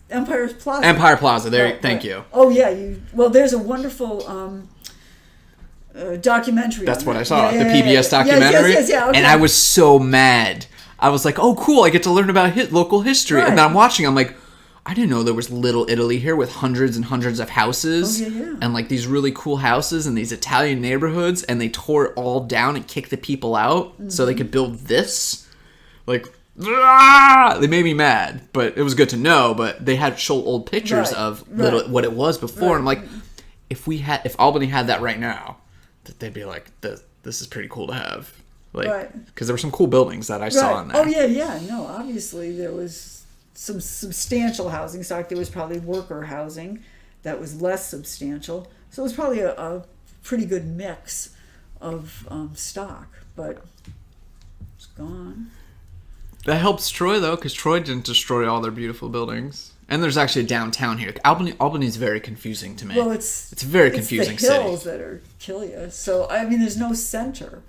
Empire Plaza. Empire Plaza. There. Thank you. Oh yeah. Well, there's a wonderful documentary. That's what I saw. The PBS documentary. Yes, okay. And I was so mad. I was like, oh, cool. I get to learn about local history. Right. And then I'm watching. I'm like, I didn't know there was Little Italy here with hundreds and hundreds of houses. Oh, yeah. And like these really cool houses and these Italian neighborhoods. And they tore it all down and kicked the people out so they could build this. Like, they made me mad. But it was good to know. But they had show old pictures of what it was before. And I'm like, if Albany had that right now, they'd be like, this is pretty cool to have. Like, because there were some cool buildings that I saw in there. Oh, yeah. No, obviously there was some substantial housing stock. There was probably worker housing that was less substantial. So it was probably a pretty good mix of stock, but it's gone. That helps Troy, though, because Troy didn't destroy all their beautiful buildings. And there's actually a downtown here. Albany's very confusing to me. Well, it's a very confusing city. It's the hills that kill you. So, I mean, there's no center.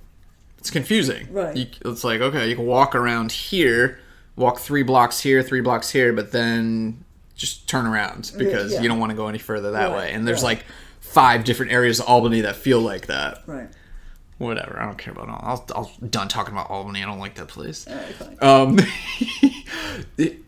It's confusing. Right. It's like, okay, you can walk around here, walk 3 blocks here, 3 blocks here, but then just turn around because you don't want to go any further that way. And there's like 5 different areas of Albany that feel like that. Right. Whatever. I don't care about all. I'm done talking about Albany. I don't like that place. All right, fine.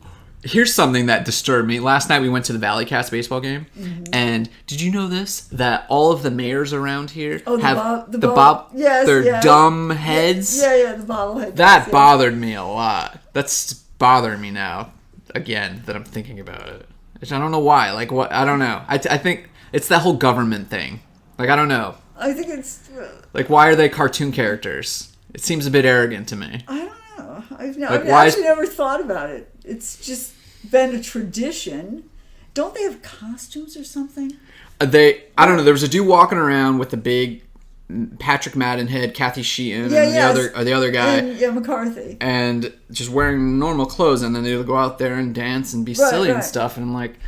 Here's something that disturbed me. Last night we went to the Valley Cats baseball game, and did you know this? That all of the mayors around here have their dumb heads. Yeah, the bobblehead. That bothered me a lot. That's bothering me now. Again, that I'm thinking about it. I don't know why. Like what? I don't know. I think it's that whole government thing. Like I don't know. I think it's like why are they cartoon characters? It seems a bit arrogant to me. I don't know. I've actually never thought about it. It's just been a tradition. Don't they have costumes or something? I don't know. There was a dude walking around with a big Patrick Madden head, Kathy Sheehan, and the other guy, and McCarthy, and just wearing normal clothes, and then they would go out there and dance and be silly and stuff. And I'm like,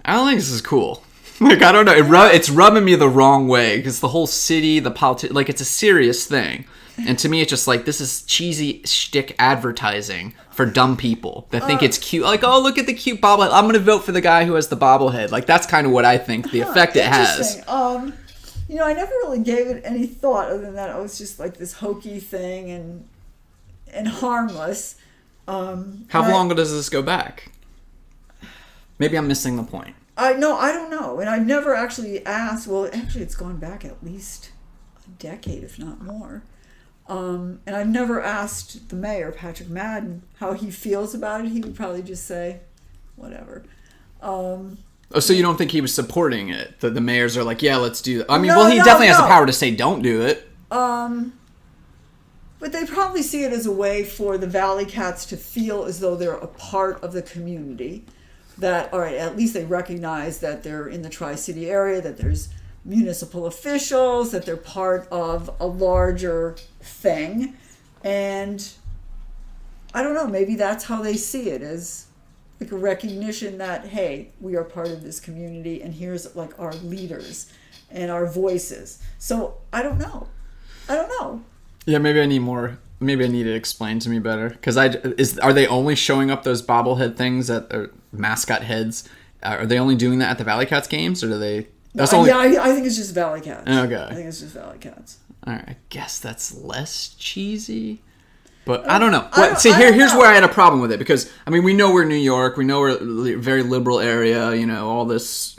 I don't think this is cool. Like I don't know. It's rubbing me the wrong way because the whole city, the politics, like it's a serious thing. And to me, it's just like, this is cheesy shtick advertising for dumb people that think it's cute. Like, oh, look at the cute bobblehead. I'm going to vote for the guy who has the bobblehead. Like, that's kind of what I think the effect it has. I never really gave it any thought other than that it was just like this hokey thing and harmless. How long does this go back? Maybe I'm missing the point. I don't know. And I've never actually asked. Well, actually, it's gone back at least a decade, if not more. And I've never asked the mayor, Patrick Madden, how he feels about it. He would probably just say, whatever. So you don't think he was supporting it? The mayors are like, yeah, let's do that. I mean, he definitely has the power to say don't do it. But they probably see it as a way for the Valley Cats to feel as though they're a part of the community. That, all right, at least they recognize that they're in the Tri-City area, that there's municipal officials, that they're part of a larger thing. And I don't know, maybe that's how they see it, as like a recognition that, hey, we are part of this community and here's like our leaders and our voices. So I don't know. Yeah, maybe I need it explained to me better. Because are they only showing up those bobblehead things at their mascot heads? Are they only doing that at the Valley Cats games, or do they? I think it's just Valley Cats. Okay. I think it's just Valley Cats. All right, I guess that's less cheesy. But I don't know. Here's where I had a problem with it. Because, I mean, we know we're New York. We know we're a very liberal area. All this,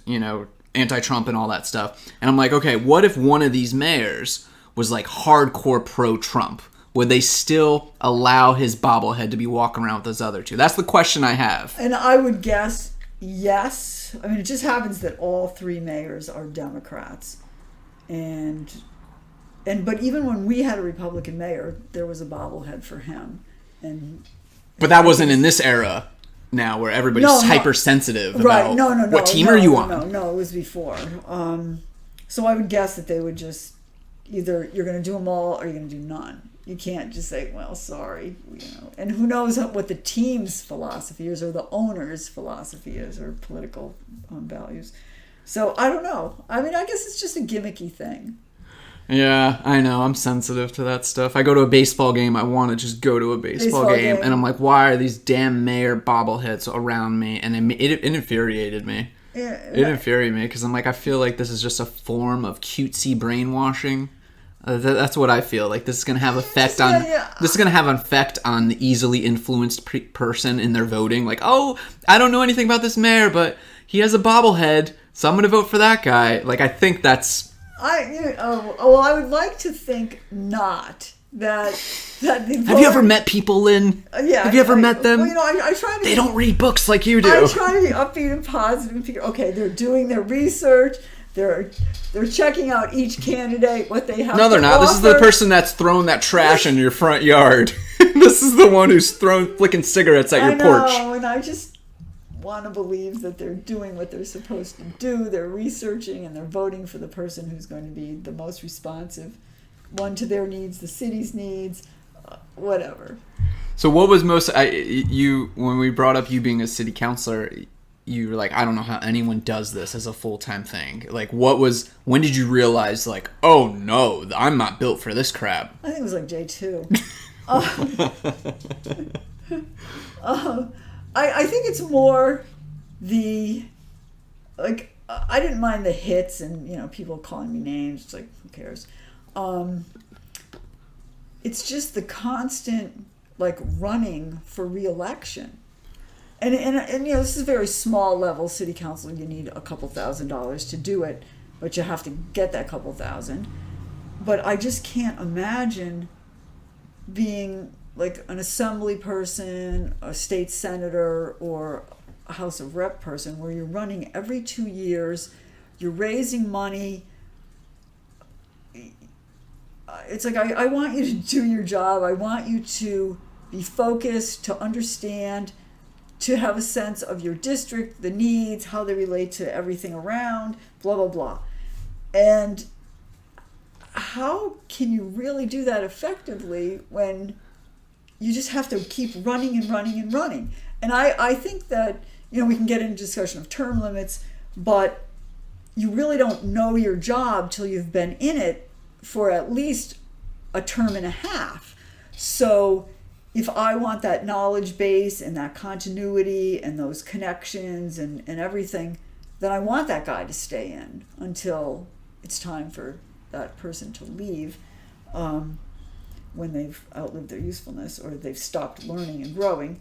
anti-Trump and all that stuff. And I'm like, okay, what if one of these mayors was like hardcore pro-Trump? Would they still allow his bobblehead to be walking around with those other two? That's the question I have. And I would guess yes. I mean, it just happens that all 3 mayors are Democrats. But even when we had a Republican mayor, there was a bobblehead for him. But that wasn't in this era. now where everybody's No, hypersensitive right. about No. what team are you on? No, it was before. So I would guess that they would just either you're going to do them all or you're going to do none. You can't just say, well, sorry, And who knows what the team's philosophy is or the owner's philosophy is or political values. So I don't know. I mean, I guess it's just a gimmicky thing. Yeah, I know. I'm sensitive to that stuff. I go to a baseball game. I want to just go to a baseball game. And I'm like, why are these damn mayor bobbleheads around me? And it infuriated me. Yeah, it infuriated me because I'm like, I feel like this is just a form of cutesy brainwashing. That's what I feel like. This is gonna have effect on. This is gonna have an effect on the easily influenced person in their voting. Like, oh, I don't know anything about this mayor, but he has a bobblehead, so I'm gonna vote for that guy. Like, I think that's. I would like to think not that the voter, have you ever met people, Lynn? Yeah. Have you ever met them? Well, I try to. They don't read books like you do. I try to be upbeat and positive and figure, okay, they're doing their research. They're checking out each candidate, what they have. No, they're not. Offer. This is the person that's thrown that trash in your front yard. This is the one who's flicking cigarettes at your porch. I know, and I just want to believe that they're doing what they're supposed to do. They're researching and they're voting for the person who's going to be the most responsive, one to their needs, the city's needs, whatever. So what was most when we brought up you being a city councilor, you were like, I don't know how anyone does this as a full-time thing. Like, when did you realize, like, oh no, I'm not built for this crap? I think it was like J2. I think it's more I didn't mind the hits and, people calling me names. It's like, who cares? It's just the constant, running for re-election. And this is a very small level city council. You need a couple $1,000s to do it, but you have to get that couple thousand. But I just can't imagine being like an assembly person, a state senator, or a House of Rep person where you're running every 2 years, you're raising money. It's like, I want you to do your job. I want you to be focused, to understand, to have a sense of your district, the needs, how they relate to everything around, blah, blah, blah. And how can you really do that effectively when you just have to keep running and running and running? And I think that, we can get into discussion of term limits, but you really don't know your job till you've been in it for at least a term and a half. So if I want that knowledge base and that continuity and those connections and everything, then I want that guy to stay in until it's time for that person to leave, when they've outlived their usefulness or they've stopped learning and growing.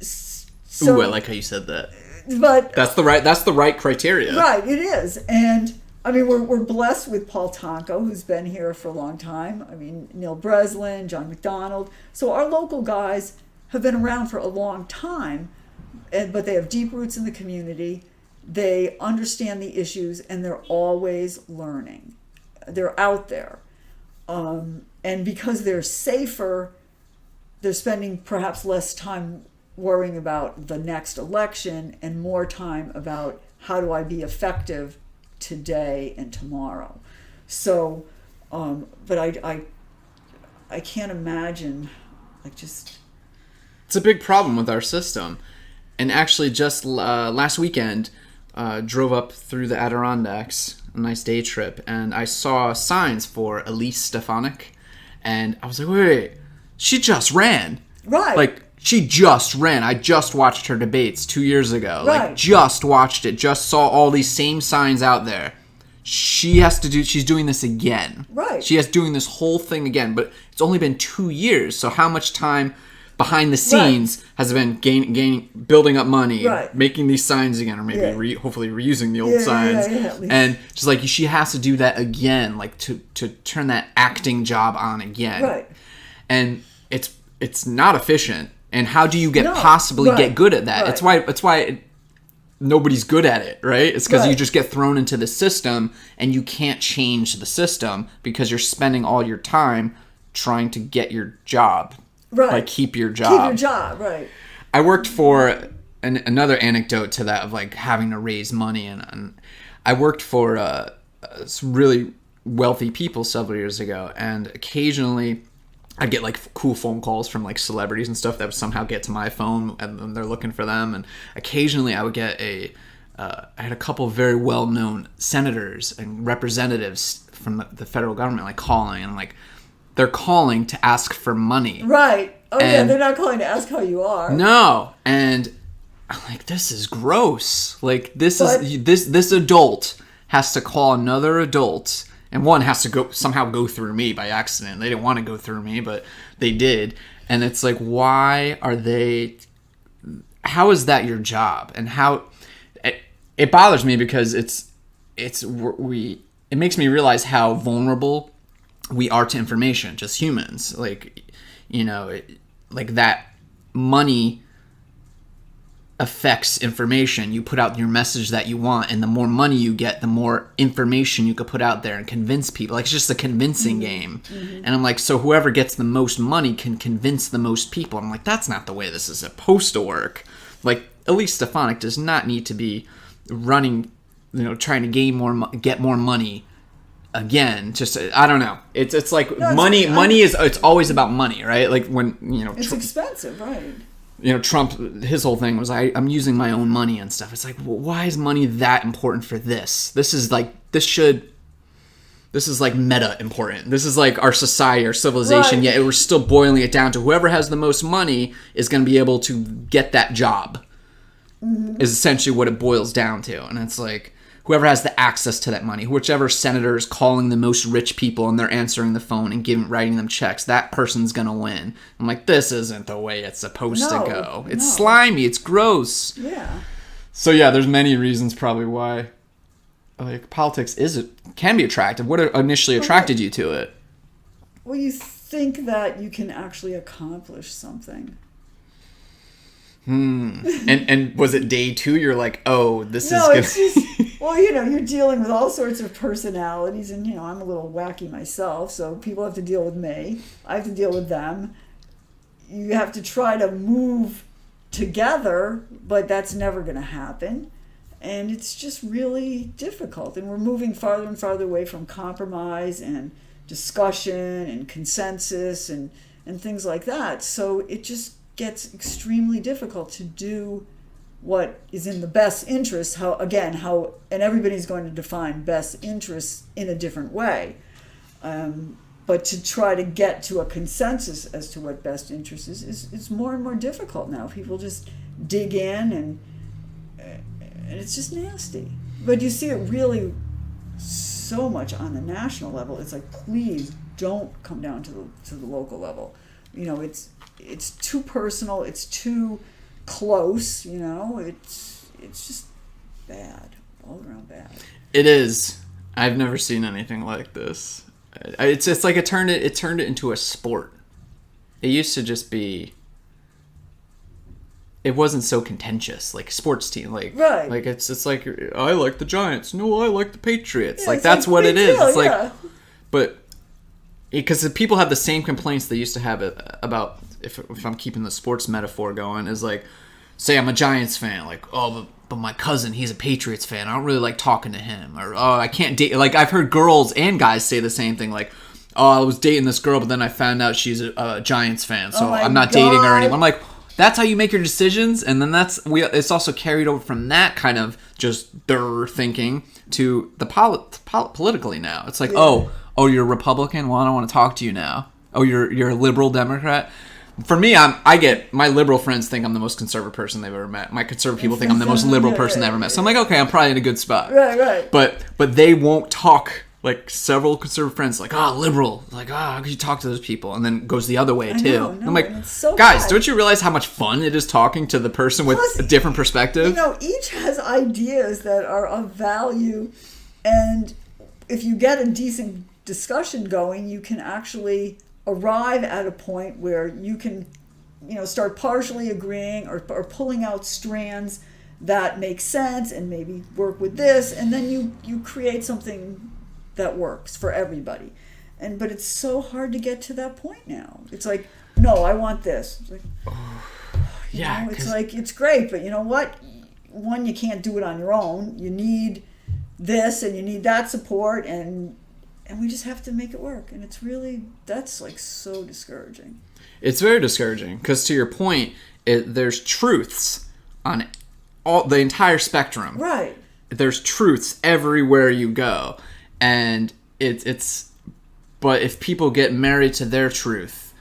So, ooh, I like how you said that. But that's the right criteria. Right, it is. And I mean, we're blessed with Paul Tonko, who's been here for a long time. I mean, Neil Breslin, John McDonald. So our local guys have been around for a long time, but they have deep roots in the community. They understand the issues, and they're always learning. They're out there. And because they're safer, they're spending perhaps less time worrying about the next election and more time about how do I be effective today and tomorrow. So, but I can't imagine, just... It's a big problem with our system. And actually just last weekend, drove up through the Adirondacks, a nice day trip, and I saw signs for Elise Stefanik, and I was like, wait, she just ran. Right. She just ran. I just watched her debates 2 years ago. Right. Just watched it. Just saw all these same signs out there. She's doing this again. Right. She has doing this whole thing again, but it's only been 2 years, so how much time behind the scenes has been gaining, building up money, making these signs again, or maybe hopefully reusing the old signs. And just she has to do that again, to turn that acting job on again. Right. And it's not efficient. And how do you get good at that? Right. It's why nobody's good at it, right? It's because you just get thrown into the system and you can't change the system because you're spending all your time trying to get your job. Right. Keep your job. Keep your job, right. I worked for another anecdote to that of like having to raise money, and I worked for some really wealthy people several years ago, and occasionally I'd get like cool phone calls from like celebrities and stuff that would somehow get to my phone, and then they're looking for them. And occasionally I would get I had a couple of very well-known senators and representatives from the federal government like calling, and like they're calling to ask for money. Right. Oh, yeah, And- they're not calling to ask how you are. No, and I'm like, this is gross. Like this But- is this adult has to call another adult, and one has to somehow go through me by accident. They didn't want to go through me, but they did. And it's like, why are they? How is that your job? And how it bothers me because it makes me realize how vulnerable we are to information, just humans. Like, like that money affects information. You put out your message that you want, and the more money you get, the more information you could put out there and convince people. Like, it's just a convincing game. And I'm like, so whoever gets the most money can convince the most people. I'm like, that's not the way this is supposed to work. Like, Elise Stefanik does not need to be running, trying to get more money again. Just, I don't know. It's like money it's always about money, right? Like when, It's expensive, right? Trump, his whole thing was, I'm using my own money and stuff. It's like, well, why is money that important for this? This is like meta important. This is like our society, our civilization, Right. yet we're still boiling it down to whoever has the most money is going to be able to get that job, is essentially what it boils down to. And it's like, whoever has the access to that money, whichever senator is calling the most rich people and they're answering the phone and writing them checks, that person's going to win. I'm like, this isn't the way it's supposed to go. It's slimy. It's gross. Yeah. So yeah, there's many reasons probably why like politics can be attractive. What initially attracted you to it? Well, you think that you can actually accomplish something. And was it day 2? You're like, oh, this No, is good. it's just, well, you're dealing with all sorts of personalities, and, I'm a little wacky myself, so people have to deal with me. I have to deal with them. You have to try to move together, but that's never going to happen. And it's just really difficult. And we're moving farther and farther away from compromise and discussion and consensus and things like that. So it just gets extremely difficult to do what is in the best interest, and everybody's going to define best interests in a different way. But to try to get to a consensus as to what best interest is more and more difficult now. People just dig in and it's just nasty. But you see it really so much on the national level. It's like, please don't come down to the local level. It's too personal. It's too close. It's just bad, all around bad. It is. I've never seen anything like this. It's like it turned it into a sport. It used to just be. It wasn't so contentious, like sports team, like Right. Like it's like, I like the Giants. No, I like the Patriots. Yeah, like it's that's like, what big it is. deal, It's yeah. like, but because people have the same complaints they used to have about if I'm keeping the sports metaphor going, is like, say I'm a Giants fan, like, oh, but my cousin, he's a Patriots fan. I don't really like talking to him, or oh, I can't date. Like I've heard girls and guys say the same thing, like, oh, I was dating this girl, but then I found out she's a Giants fan, so Oh my I'm not dating her God. anymore. I'm like, that's how you make your decisions, and then it's also carried over from that kind of just thinking to the politically now. It's like, oh, you're a Republican? Well, I don't want to talk to you now. Oh, you're a liberal Democrat? For me, I get my liberal friends think I'm the most conservative person they've ever met. My conservative people think I'm the most liberal person they've ever met. So I'm like, okay, I'm probably in a good spot. Right. But they won't talk. Like several conservative friends, like, liberal. Like, how could you talk to those people? And then it goes the other way too. know, I'm like, and it's so guys, bad. don't you realize how much fun it is talking to the person with Plus, a different perspective? Each has ideas that are of value, and if you get a decent discussion going, you can actually arrive at a point where you can, start partially agreeing or pulling out strands that make sense and maybe work with this, and then you create something that works for everybody. But it's so hard to get to that point now. It's like, no, I want this. It's like, Yeah, It's like, it's great, but you know what? One, you can't do it on your own. You need this and you need that support, and we just have to make it work. And it's really, that's like so discouraging. It's very discouraging because, to your point, there's truths on the entire spectrum. Right. There's truths everywhere you go, and it's. But if people get married to their truth,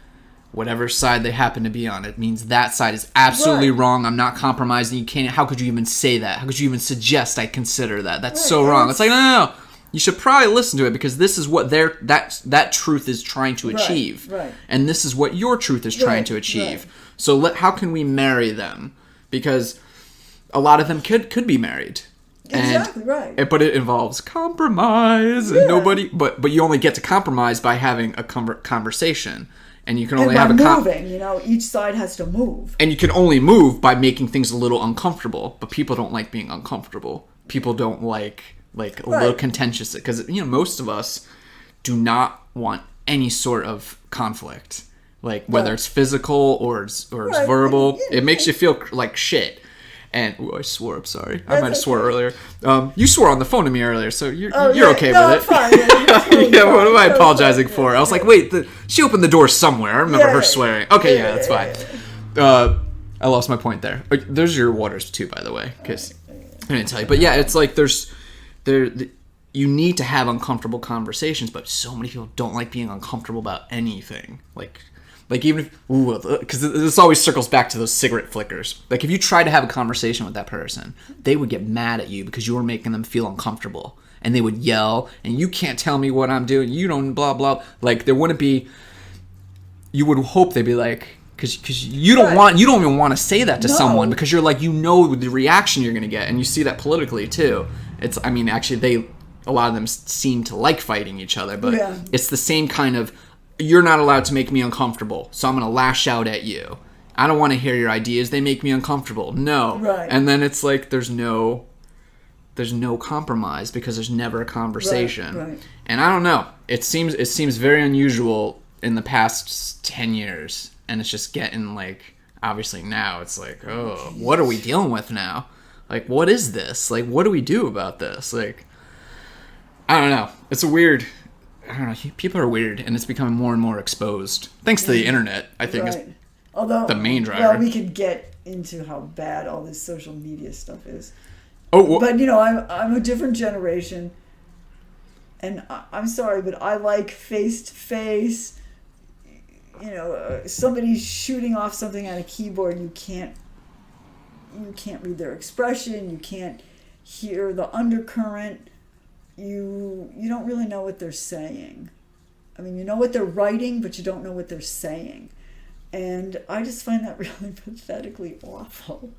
whatever side they happen to be on, it means that side is absolutely wrong. I'm not compromising. You can't. How could you even say that? How could you even suggest I consider that? That's so wrong. It's like no. You should probably listen to it because this is what that truth is trying to achieve, and this is what your truth is trying to achieve. So how can we marry them? Because a lot of them could be married. Exactly right. But it involves compromise, and nobody. But you only get to compromise by having a conversation, and you can only have moving. Each side has to move, and you can only move by making things a little uncomfortable. But people don't like being uncomfortable. People don't like a little contentious, because most of us do not want any sort of conflict, like whether it's physical or it's verbal. It makes you feel like shit. And I swore. I'm sorry. I might have swore earlier. You swore on the phone to me earlier, so you're okay with it. Fine. Totally what am I apologizing for? I was like, wait, she opened the door somewhere. I remember her swearing. Okay, that's fine. I lost my point there. There's your waters too, by the way, because I didn't tell you. But yeah, it's like you need to have uncomfortable conversations, but so many people don't like being uncomfortable about anything. Like even if, because this always circles back to those cigarette flickers. Like if you try to have a conversation with that person, they would get mad at you because you were making them feel uncomfortable, and they would yell, and you can't tell me what I'm doing. You don't blah blah. Like there wouldn't be. You would hope they'd be like, because you don't even want to say that to someone, because you're like, the reaction you're gonna get, and you see that politically too. Actually a lot of them seem to like fighting each other, but it's the same kind of. You're not allowed to make me uncomfortable, so I'm going to lash out at you. I don't want to hear your ideas. They make me uncomfortable. No. Right. And then it's like there's no compromise because there's never a conversation. Right. And I don't know. It seems very unusual in the past 10 years, and it's just getting like, obviously now it's like, oh, what are we dealing with now? Like, what is this? Like, what do we do about this? Like, I don't know. It's a weird... I don't know. People are weird, and it's becoming more and more exposed. Thanks to the internet, I think, is the main driver. Well, we could get into how bad all this social media stuff is. Oh, but I'm a different generation, and I'm sorry, but I like face to face. Somebody shooting off something on a keyboard, you can't read their expression. You can't hear the undercurrent. You don't really know what they're saying. I mean, you know what they're writing, but you don't know what they're saying. And I just find that really pathetically awful.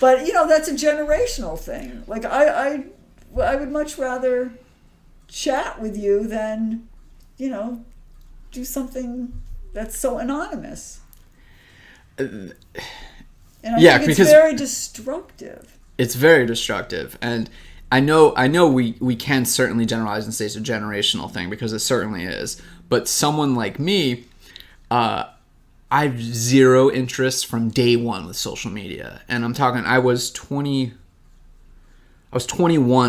But, that's a generational thing. Like, I would much rather chat with you than, do something that's so anonymous. And I think it's very destructive. It's very destructive. And I know we can certainly generalize and say it's a generational thing, because it certainly is. But someone like me, I have zero interest from day one with social media. And I'm talking, I was 21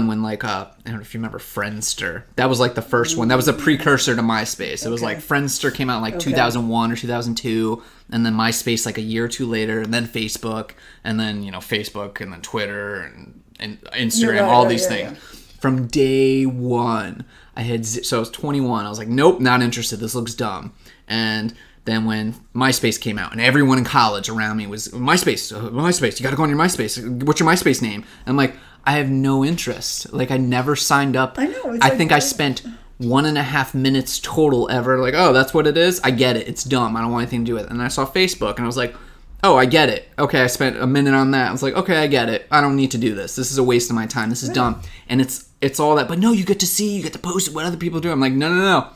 when I don't know if you remember Friendster. That was like the first one. That was a precursor to MySpace. It was like Friendster came out in 2001 or 2002, and then MySpace like a year or two later, and then Facebook, and then Facebook, and then Twitter, and Instagram, all these things. From day one, so I was 21. I was like, nope, not interested. This looks dumb. And then when MySpace came out, and everyone in college around me was, MySpace, you got to go on your MySpace. What's your MySpace name? And I'm like, I have no interest. Like, I never signed up. I know. I think I spent 1.5 minutes total ever. Like, oh, that's what it is? I get it. It's dumb. I don't want anything to do with it. And I saw Facebook, and I was like, oh, I get it. Okay, I spent a minute on that. I was like, okay, I get it. I don't need to do this. This is a waste of my time. This is dumb. And it's all that. But no, you get to post what other people do. I'm like, no.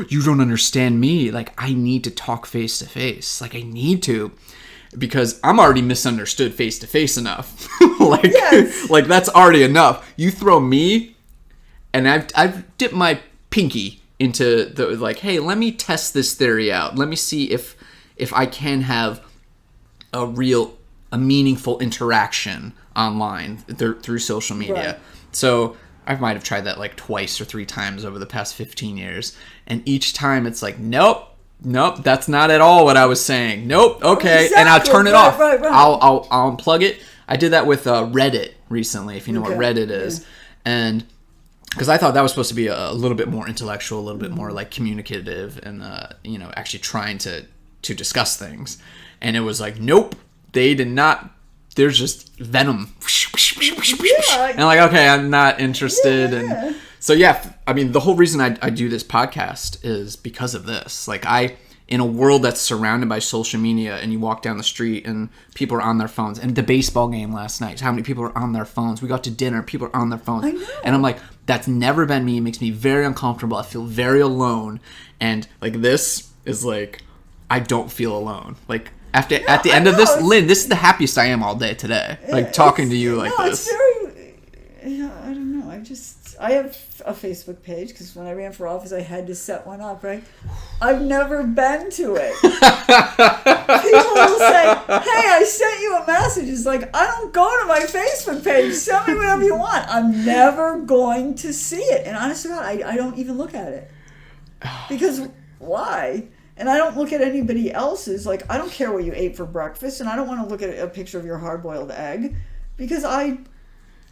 You don't understand me. Like, I need to talk face to face. Like, I need to. Because I'm already misunderstood face to face enough. Like, that's already enough. You throw me, and I've dipped my pinky into the, like, hey, let me test this theory out. Let me see if I can have a real a meaningful interaction online through social media. Right. So I might have tried that like twice or 3 times over the past 15 years. And each time it's like, nope, that's not at all what I was saying. Nope, okay. Exactly. And I'll turn it Right, off. right. I'll unplug it. I did that with Reddit recently, if you know what Okay. Reddit is. And because I thought that was supposed to be a little bit more intellectual, a little bit more like communicative and, actually trying to discuss things. And it was like, nope, they did not. There's just venom. Yeah. And like, okay, I'm not interested. Yeah. And so, yeah, I mean, the whole reason I do this podcast is because of this. Like, in a world that's surrounded by social media, and you walk down the street and people are on their phones. And the baseball game last night, how many people are on their phones? We got to dinner, people are on their phones. I know. And I'm like, that's never been me. It makes me very uncomfortable. I feel very alone. And like, this is like, I don't feel alone. Like, at the end of this, Lynn, this is the happiest I am all day today. Like, talking to you like this. It's very, I don't know. I have a Facebook page because when I ran for office, I had to set one up, right? I've never been to it. People will say, hey, I sent you a message. It's like, I don't go to my Facebook page. Send me whatever you want. I'm never going to see it. And honestly, God, I don't even look at it. Because why? And I don't look at anybody else's. Like, I don't care what you ate for breakfast, and I don't want to look at a picture of your hard-boiled egg because I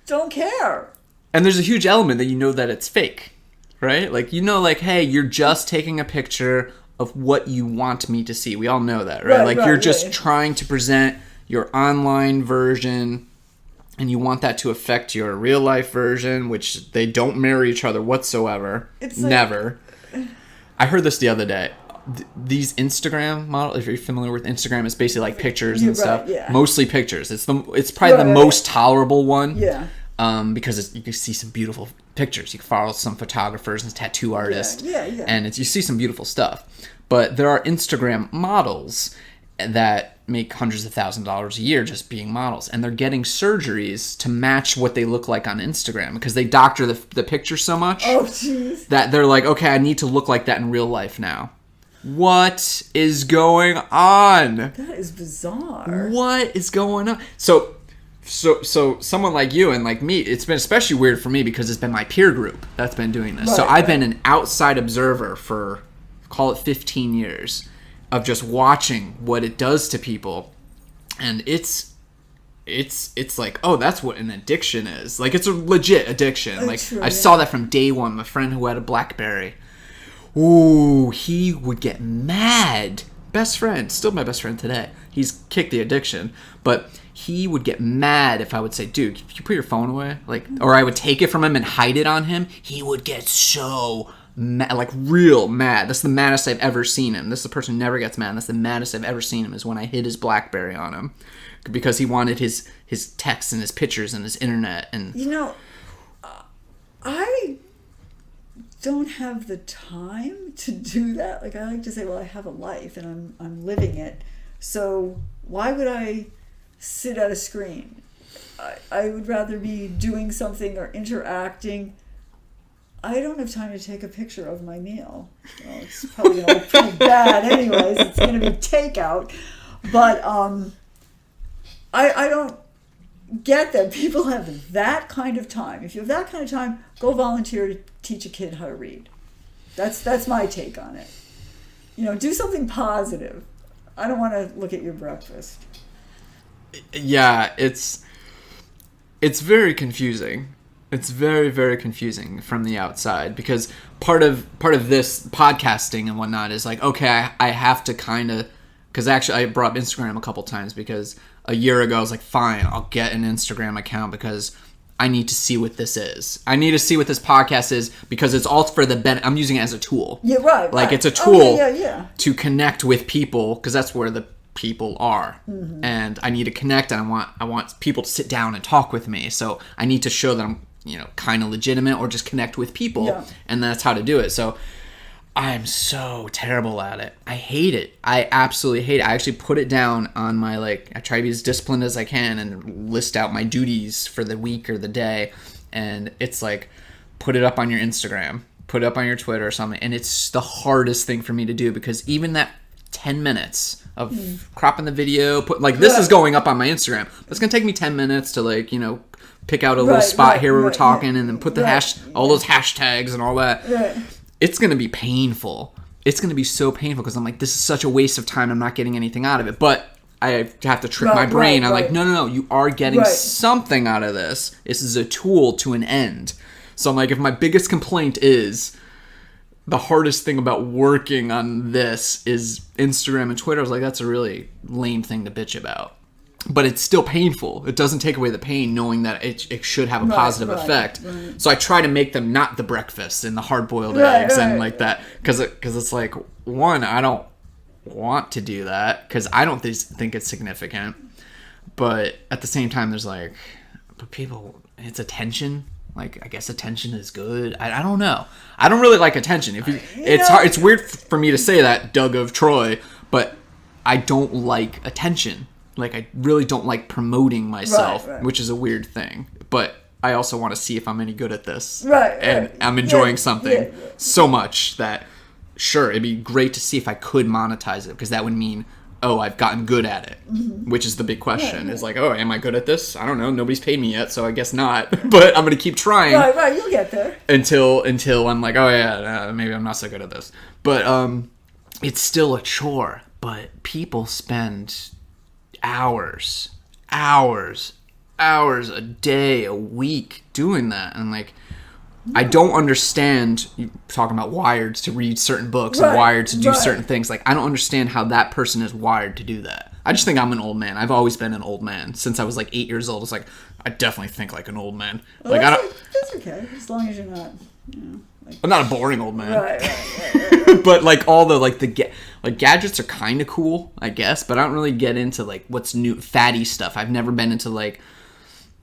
don't care. And there's a huge element that you know that it's fake, right? Like, like, hey, you're just taking a picture of what you want me to see. We all know that, right? Like, you're just trying to present your online version, and you want that to affect your real-life version, which they don't mirror each other whatsoever. It's like, never. I heard this the other day. These Instagram models, if you're familiar with Instagram, it's basically like pictures and stuff. Yeah. Mostly pictures. It's probably the most tolerable one. Yeah. Because you can see some beautiful pictures. You can follow some photographers and tattoo artists. Yeah. And you see some beautiful stuff. But there are Instagram models that make hundreds of thousands of dollars a year just being models. And they're getting surgeries to match what they look like on Instagram because they doctor the picture so much. Oh, jeez. That they're like, okay, I need to look like that in real life now. What is going on? That is bizarre. What is going on? So someone like you and like me, it's been especially weird for me because it's been my peer group that's been doing this. Right, so I've been an outside observer for, call it 15 years, of just watching what it does to people. And it's like, oh, that's what an addiction is. Like, it's a legit addiction. Like, I saw that from day one. My friend who had a BlackBerry. Ooh, he would get mad. Best friend, still my best friend today. He's kicked the addiction, but he would get mad if I would say, dude, can you put your phone away? Like, or I would take it from him and hide it on him. He would get so mad, like real mad. That's the maddest I've ever seen him. This is the person who never gets mad. That's the maddest I've ever seen him is when I hid his BlackBerry on him because he wanted his texts and his pictures and his internet. And I don't have the time to do that. Like, I like to say, well, I have a life and I'm living it. So why would I sit at a screen? I would rather be doing something or interacting. I don't have time to take a picture of my meal. Well, it's probably going to look pretty bad anyways. It's going to be takeout. But I don't get that people have that kind of time. If you have that kind of time, go volunteer to teach a kid how to read. That's my take on it. Do something positive. I don't want to look at your breakfast. Yeah, it's very confusing. It's very, very confusing from the outside because part of this podcasting and whatnot is like, okay, I have to kind of, because actually I brought up Instagram a couple times because a year ago I was like, fine, I'll get an Instagram account because I need to see what this is. I need to see what this podcast is because it's all for the benefit. I'm using it as a tool. Yeah, right. Like, it's a tool to connect with people because that's where the people are. Mm-hmm. And I need to connect and I want people to sit down and talk with me. So I need to show that I'm, kind of legitimate or just connect with people. Yeah. And that's how to do it. So I'm so terrible at it. I hate it. I absolutely hate it. I actually put it down on my, I try to be as disciplined as I can and list out my duties for the week or the day. And it's like, put it up on your Instagram, put it up on your Twitter or something. And it's the hardest thing for me to do because even that 10 minutes of cropping the video, this is going up on my Instagram. But it's going to take me 10 minutes to like, pick out a little spot here where we're talking and then put the all those hashtags and all that. Right. It's going to be painful. It's going to be so painful because I'm like, this is such a waste of time. I'm not getting anything out of it. But I have to trick my brain. I'm like, no, you are getting something out of this. This is a tool to an end. So I'm like, if my biggest complaint is the hardest thing about working on this is Instagram and Twitter, I was like, that's a really lame thing to bitch about. But it's still painful. It doesn't take away the pain knowing that it should have a positive effect. Right. So I try to make them not the breakfast and the hard-boiled eggs and like that. Because it's like, one, I don't want to do that because I don't think it's significant. But at the same time, there's like, but people, it's attention. Like, I guess attention is good. I don't know. I don't really like attention. It's weird for me to say that, Doug of Troy, but I don't like attention. Like, I really don't like promoting myself, which is a weird thing. But I also want to see if I'm any good at this. And I'm enjoying something so much that, sure, it'd be great to see if I could monetize it, because that would mean, oh, I've gotten good at it, which is the big question. Is like, oh, am I good at this? I don't know. Nobody's paid me yet, so I guess not. But I'm going to keep trying. Right, you'll get there. Until I'm like, oh, yeah, maybe I'm not so good at this. But it's still a chore. But people spend hours a day, a week doing that. And like, I don't understand you talking about wired to read certain books and wired to do certain things. Like, I don't understand how that person is wired to do that. I just think I'm an old man. I've always been an old man since I was like 8 years old. It's like, I definitely think like an old man. Well, like, that's okay, as long as you're not, I'm not a boring old man. Right. But like all the gadgets are kind of cool, I guess. But I don't really get into like what's new, fatty stuff. I've never been into like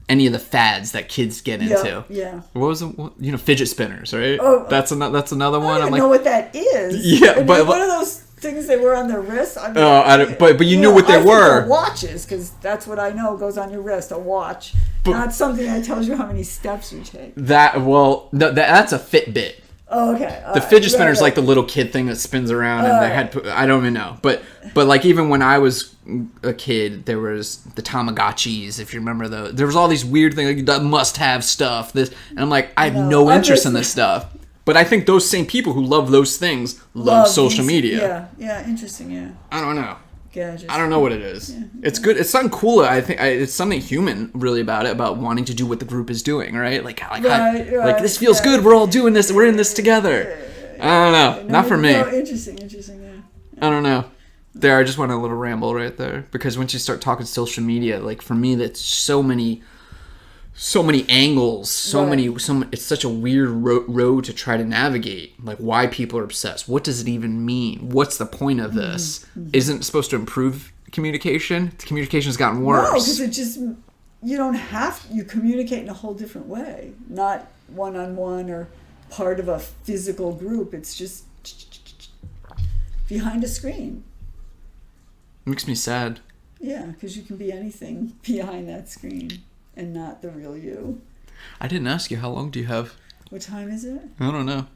any of the fads that kids get into. Yeah. What was it? Fidget spinners, right? Oh, that's another one. I don't know what that is. Yeah, but one of those things they wear on their wrist. I mean, but you knew what they were. Think watches, because that's what I know goes on your wrist. A watch, not something that tells you how many steps you take. That's a Fitbit. Oh, okay. The fidget spinner is like the little kid thing that spins around, and they had. I don't even know, but like even when I was a kid, there was the Tamagotchis, if you remember those. There was all these weird things, like that must-have stuff. And I'm like, I have no interest in this stuff. But I think those same people who love those things love social media. Yeah, interesting. Yeah. I don't know. Gadgets. I don't know what it is. Yeah. It's good. It's something cool. I think it's something human, really, about it, about wanting to do what the group is doing, right? Like this feels good. We're all doing this. We're in this together. I don't know. Not for me. Interesting. Yeah. I don't know. I just went on a little ramble right there, because once you start talking social media, like for me, that's so many angles, it's such a weird road to try to navigate. Like, why people are obsessed. What does it even mean? What's the point of this? Isn't it supposed to improve communication? Communication's gotten worse. No, because it just, you communicate in a whole different way. Not one-on-one or part of a physical group. It's just behind a screen. Makes me sad. Yeah, because you can be anything behind that screen and not the real you. I didn't ask you, how long do you have? What time is it? I don't know.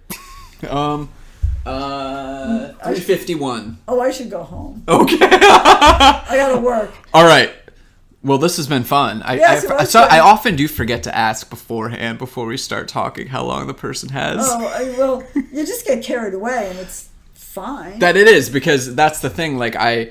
3:51. I should go home. Okay. I gotta work. All right. Well, this has been fun. I often do forget to ask beforehand, before we start talking, how long the person has. Well, you just get carried away, and it's fine. That it is, because that's the thing. Like, I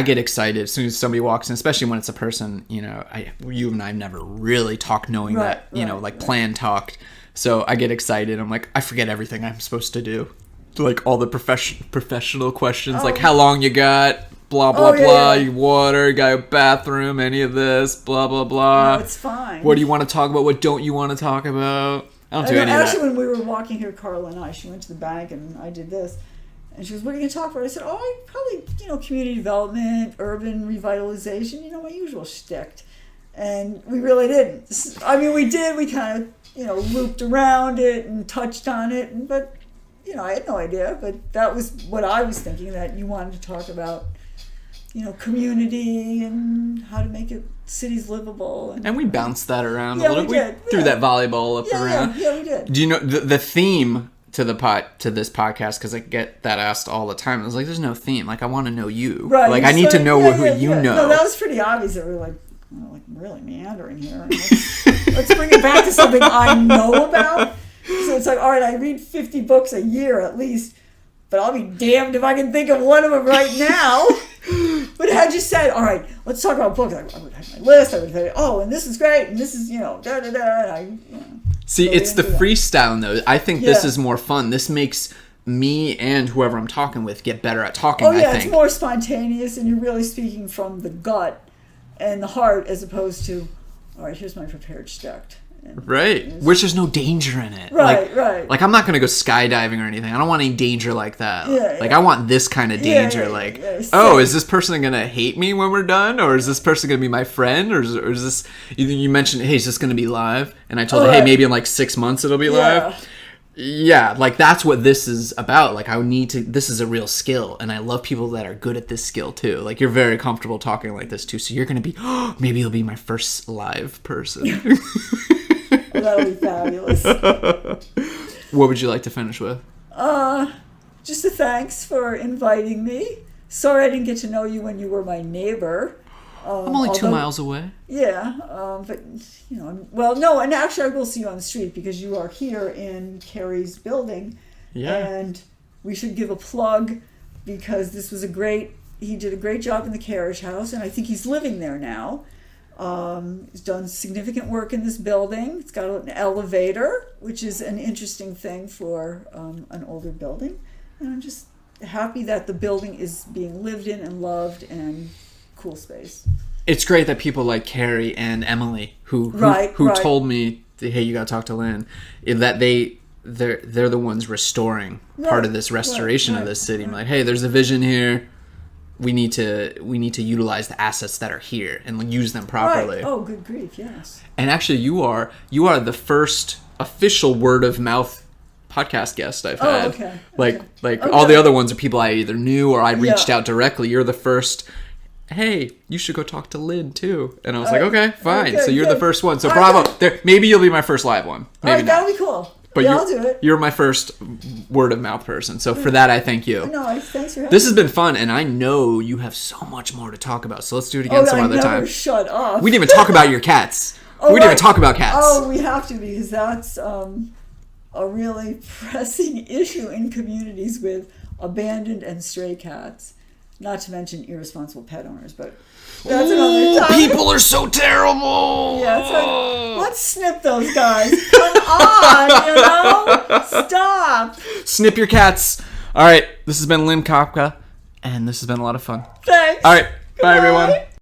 get excited as soon as somebody walks in, especially when it's a person, you and I have never really talked knowing that, plan talked. So I get excited. I'm like, I forget everything I'm supposed to do. Like all the professional questions, like how long you got, blah, blah, blah, you water, you got a bathroom, any of this, blah, blah, blah. No, it's fine. What do you want to talk about? What don't you want to talk about? I don't do any of that. Actually, when we were walking here, Carla and I, she went to the bank and I did this. And she goes, what are you going to talk about? I said, I probably, community development, urban revitalization, my usual shtick. And we really didn't. I mean, we did. We kind of, looped around it and touched on it. But, I had no idea. But that was what I was thinking, that you wanted to talk about, community and how to make cities livable. And we bounced that around a little bit. We threw that volleyball up around. Yeah, we did. Do you know the theme to this podcast because I get that asked all the time. I was like, there's no theme. Like, I want to know you. Right. Like, I need to know who you know. No, that was pretty obvious that we're like really meandering here. Let's bring it back to something I know about. So it's like, all right, I read 50 books a year at least, but I'll be damned if I can think of one of them right now. But had you said, all right, let's talk about books, I would have my list. I would say, oh, and this is great, and this is, da da da. See, it's the freestyle, though. I think this is more fun. This makes me and whoever I'm talking with get better at talking, I think. It's more spontaneous, and you're really speaking from the gut and the heart as opposed to, all right, here's my prepared stacked. Right. Which there's no danger in it. Right. Like, I'm not going to go skydiving or anything. I don't want any danger like that. I want this kind of danger. Is this person going to hate me when we're done? Or is this person going to be my friend? Or is this... You mentioned, hey, is this going to be live? And I told her, hey, maybe in like 6 months it'll be live. Yeah, like that's what this is about. Like this is a real skill, and I love people that are good at this skill too. Like you're very comfortable talking like this too, so you're going to be, maybe you'll be my first live person. That'll be fabulous. What would you like to finish with? Just a thanks for inviting me. Sorry I didn't get to know you when you were my neighbor. I'm only 2 miles away. Yeah, but no, and actually I will see you on the street because you are here in Carrie's building. Yeah. And we should give a plug because he did a great job in the carriage house, and I think he's living there now. He's done significant work in this building. It's got an elevator, which is an interesting thing for an older building. And I'm just happy that the building is being lived in and loved and cool space. It's great that people like Carrie and Emily who told me, hey, you got to talk to Lynn, that they're the ones restoring part of this restoration of this city. I'm like, hey, there's a vision here. We need to utilize the assets that are here and use them properly. Right. Oh, good grief, yes. And actually, you are the first official word of mouth podcast guest I've had. Okay. Like all the other ones are people I either knew or I reached out directly. You're the first. Hey, you should go talk to Lynn too. And I was like, okay, fine. Okay, so you're the first one. So bravo. There, maybe you'll be my first live one. Maybe not. That'll be cool. But I'll do it. You're my first word of mouth person. So for that, I thank you. No, thanks for having This has been fun, and I know you have so much more to talk about. So let's do it again some other time. Shut up. We didn't even talk about your cats. We didn't even talk about cats. Oh, we have to because that's a really pressing issue in communities with abandoned and stray cats. Not to mention irresponsible pet owners, but that's another topic. People are so terrible. Yeah, it's like, let's snip those guys. Come on, Stop. Snip your cats. All right, this has been Lynn Kopka, and this has been a lot of fun. Thanks. All right, bye everyone.